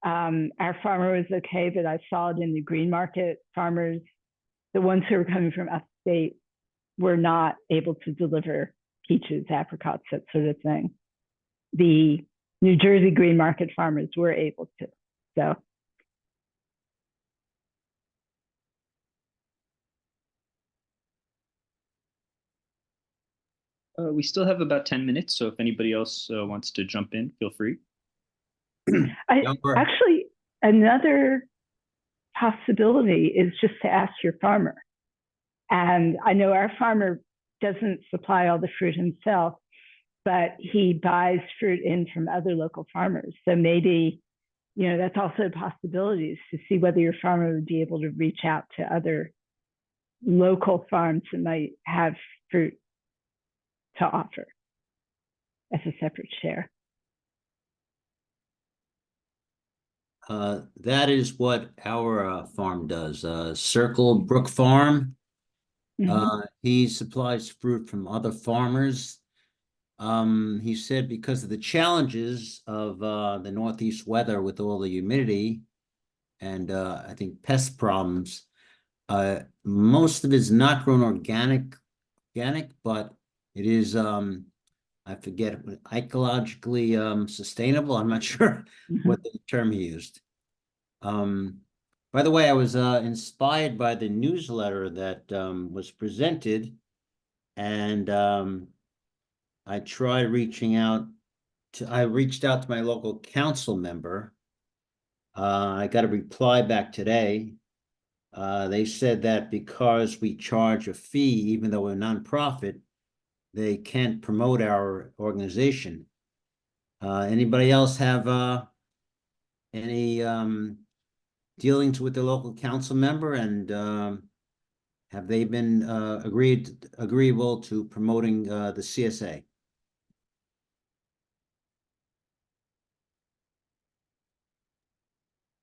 Our farmer was okay, but I saw it in the green market. Farmers, the ones who were coming from upstate, were not able to deliver peaches, apricots, that sort of thing. The New Jersey green market farmers were able to. So We still have about 10 minutes, so if anybody else wants to jump in, feel free. Actually, another possibility is just to ask your farmer. And I know our farmer doesn't supply all the fruit himself, but he buys fruit in from other local farmers. So maybe, that's also a possibility, is to see whether your farmer would be able to reach out to other local farms that might have fruit to offer as a separate share. That is what our farm does. Circle Brook Farm. He supplies fruit from other farmers. He said because of the challenges of the Northeast weather with all the humidity and I think pest problems, most of it is not grown organic, but it is I forget, ecologically sustainable. I'm not sure what the term he used. By the way, I was inspired by the newsletter that was presented, and I tried reaching out I reached out to my local council member. I got a reply back today. They said that because we charge a fee, even though we're a nonprofit, they can't promote our organization. Anybody else have any dealings with the local council member, and have they been agreeable to promoting the CSA?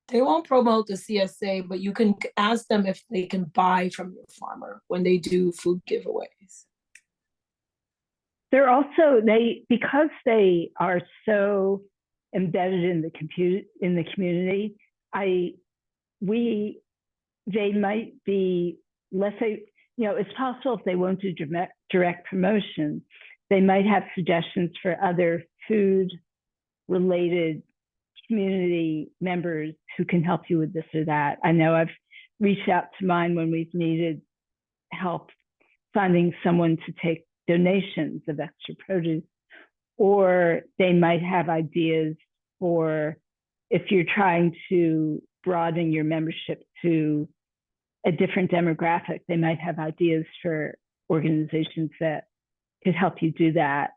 They won't promote the CSA, but you can ask them if they can buy from your farmer when they do food giveaways. They're also, because they are so embedded in the community, they might be, let's say, it's possible if they won't do direct promotion, they might have suggestions for other food related community members who can help you with this or that. I know I've reached out to mine when we've needed help finding someone to take donations of extra produce, or they might have ideas for if you're trying to broaden your membership to a different demographic. They might have ideas for organizations that could help you do that.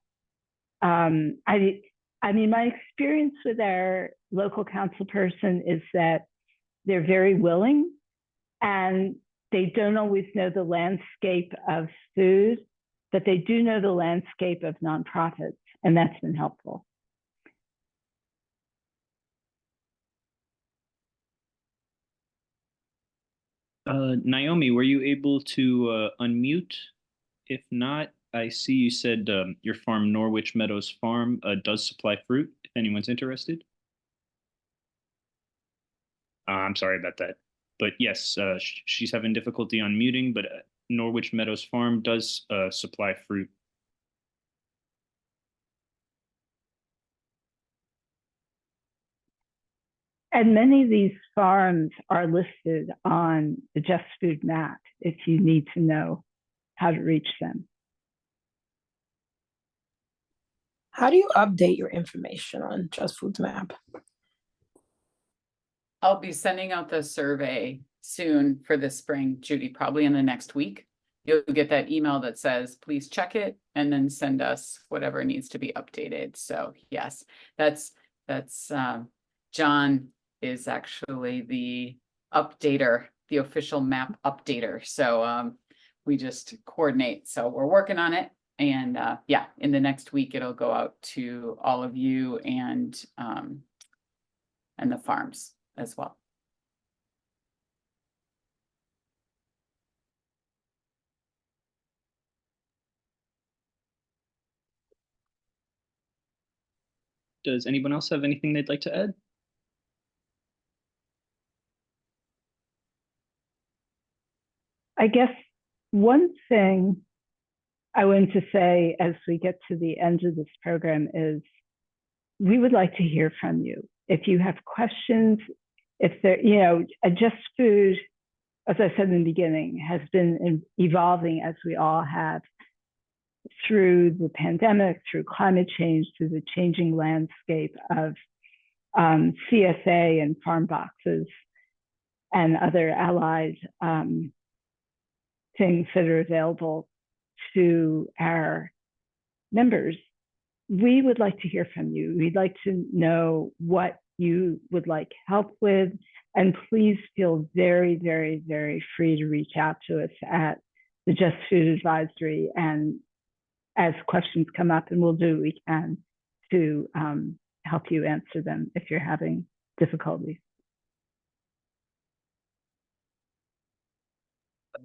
I mean, my experience with our local council person is that they're very willing, and they don't always know the landscape of food, but they do know the landscape of nonprofits, and that's been helpful. Naomi, were you able to unmute? If not, I see you said your farm, Norwich Meadows Farm, does supply fruit, if anyone's interested. I'm sorry about that. But yes, she's having difficulty unmuting, but Norwich Meadows Farm does supply fruit. And many of these farms are listed on the Just Food map if you need to know how to reach them. How do you update your information on Just Food's map? I'll be sending out the survey soon for this spring, Judy, probably in the next week. You'll get that email that says, please check it and then send us whatever needs to be updated. So yes, that's John is actually the updater, the official map updater. So we just coordinate. So we're working on it. And yeah, in the next week, it'll go out to all of you and the farms as well. Does anyone else have anything they'd like to add? I guess one thing I want to say as we get to the end of this program is we would like to hear from you. If you have questions, if there, you know, Just Food, as I said in the beginning, has been evolving as we all have through the pandemic, through climate change, through the changing landscape of CSA and farm boxes and other allied things that are available to our members. We would like to hear from you. We'd like to know what you would like help with. And please feel very, very, very free to reach out to us at the Just Food Advisory. And as questions come up, and we'll do what we can to help you answer them if you're having difficulties.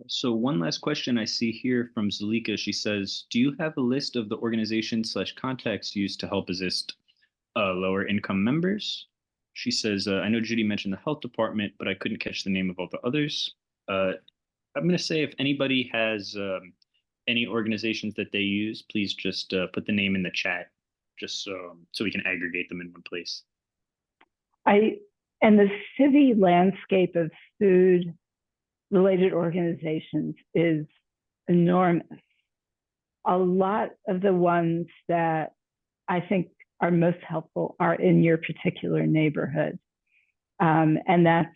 So one last question I see here from Zalika. She says, do you have a list of the organizations / contacts used to help assist lower income members? She says, I know Judy mentioned the health department, but I couldn't catch the name of all the others. I'm going to say if anybody has any organizations that they use, please just put the name in the chat, just so we can aggregate them in one place. And the city landscape of food related organizations is enormous. A lot of the ones that I think are most helpful are in your particular neighborhood. And that's,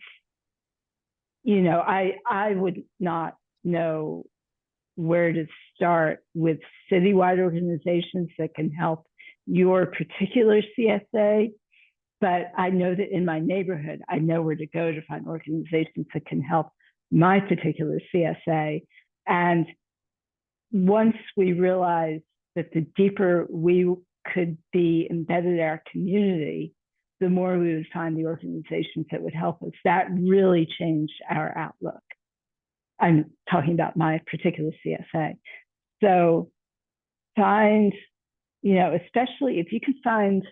you know, I would not know where to start with citywide organizations that can help your particular CSA, but I know that in my neighborhood, I know where to go to find organizations that can help my particular CSA. And once we realized that the deeper we could be embedded in our community, the more we would find the organizations that would help us. That really changed our outlook. I'm talking about my particular CSA. So find, you know, especially if you can find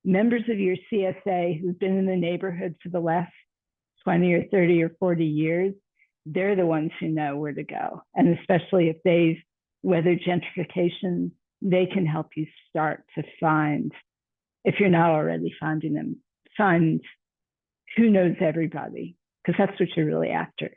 members of your CSA who've been in the neighborhood for the last 20 or 30 or 40 years, they're the ones who know where to go. And especially if they've weathered gentrification, they can help you start to find, if you're not already finding them, find who knows everybody, because that's what you're really after.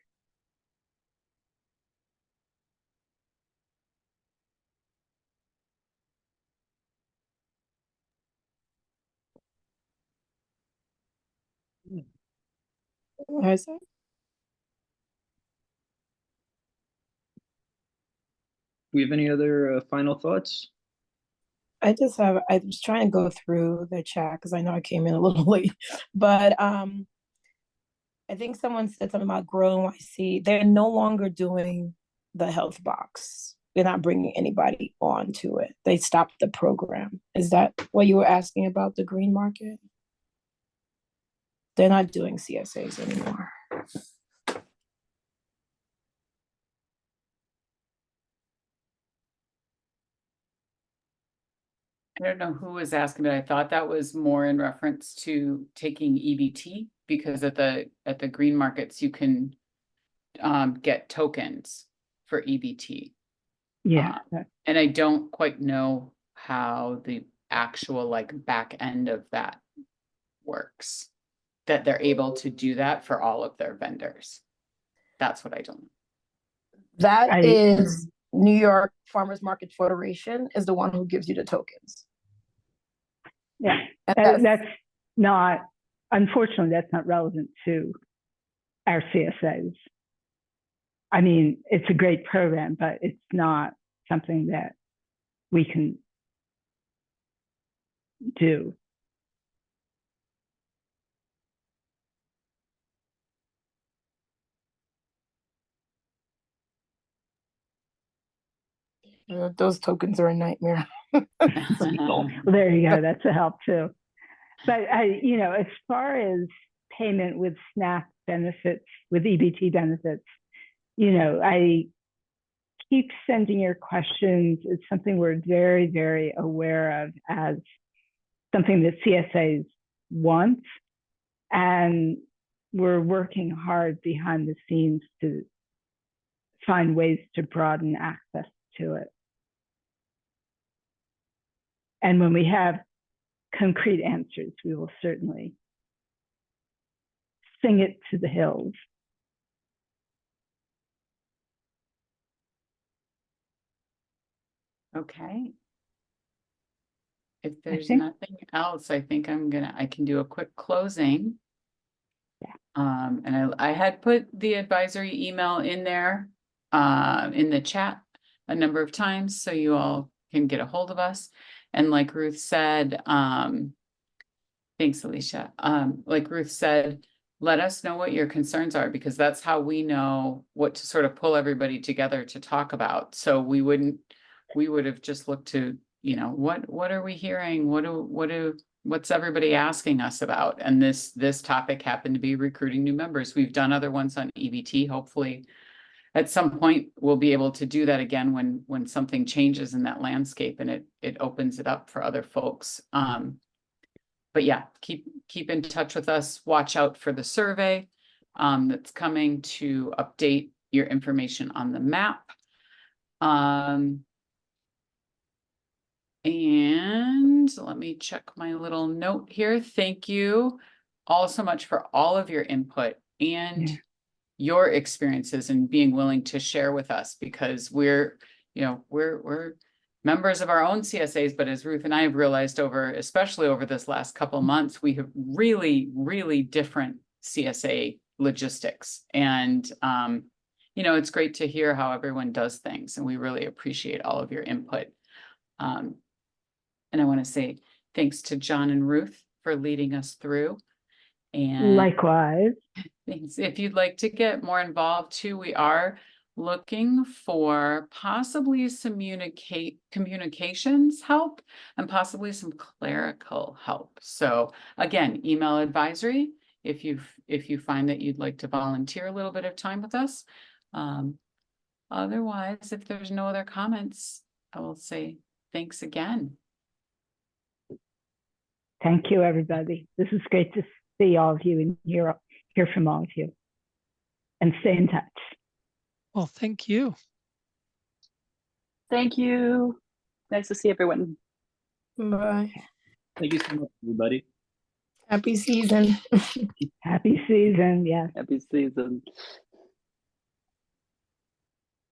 we have any other final thoughts? I was trying to go through the chat because I know I came in a little late, but I think someone said something about Grow NYC. They're no longer doing the health box. They're not bringing anybody on to it. They stopped the program. Is that what you were asking about the green market? They're not doing CSAs anymore. I don't know who was asking, but I thought that was more in reference to taking EBT, because at the green markets, you can get tokens for EBT. Yeah. And I don't quite know how the actual like back end of that works, that they're able to do that for all of their vendors. That's what I don't know. That is New York Farmers Market Federation is the one who gives you the tokens. Yeah, And that's not, unfortunately, that's not relevant to our CSAs. I mean, it's a great program, but it's not something that we can do. those tokens are a nightmare. Well, there you go. That's a help too. But as far as payment with SNAP benefits, with EBT benefits, I keep sending your questions. It's something we're very, very aware of as something that CSAs want. And we're working hard behind the scenes to find ways to broaden access to it. And when we have concrete answers, we will certainly sing it to the hills. Okay. If there's nothing else, I think I can do a quick closing. Yeah. And I had put the advisory email in there, in the chat a number of times, so you all can get a hold of us. And like Ruth said, thanks, Alicia. Like Ruth said, let us know what your concerns are, because that's how we know what to sort of pull everybody together to talk about. So we would have just looked to, what are we hearing? What's everybody asking us about? And this topic happened to be recruiting new members. We've done other ones on EBT. Hopefully at some point we'll be able to do that again when something changes in that landscape and it opens it up for other folks. But yeah, keep in touch with us. Watch out for the survey that's coming to update your information on the map. And let me check my little note here. Thank you all so much for all of your input and your experiences and being willing to share with us, because we're members of our own CSAs, but as Ruth and I have realized especially over this last couple of months, we have really, really different CSA logistics. And, it's great to hear how everyone does things, and we really appreciate all of your input. And I want to say thanks to John and Ruth for leading us through. And likewise. Thanks. If you'd like to get more involved too, we are looking for possibly some communications help and possibly some clerical help. So again, email advisory if you find that you'd like to volunteer a little bit of time with us. Otherwise, if there's no other comments, I will say thanks again. Thank you, everybody. This is great to see all of you and hear from all of you, and stay in touch. Well, thank you. Thank you. Nice to see everyone. Bye. Thank you so much, everybody. Happy season. Happy season, yes. Happy season.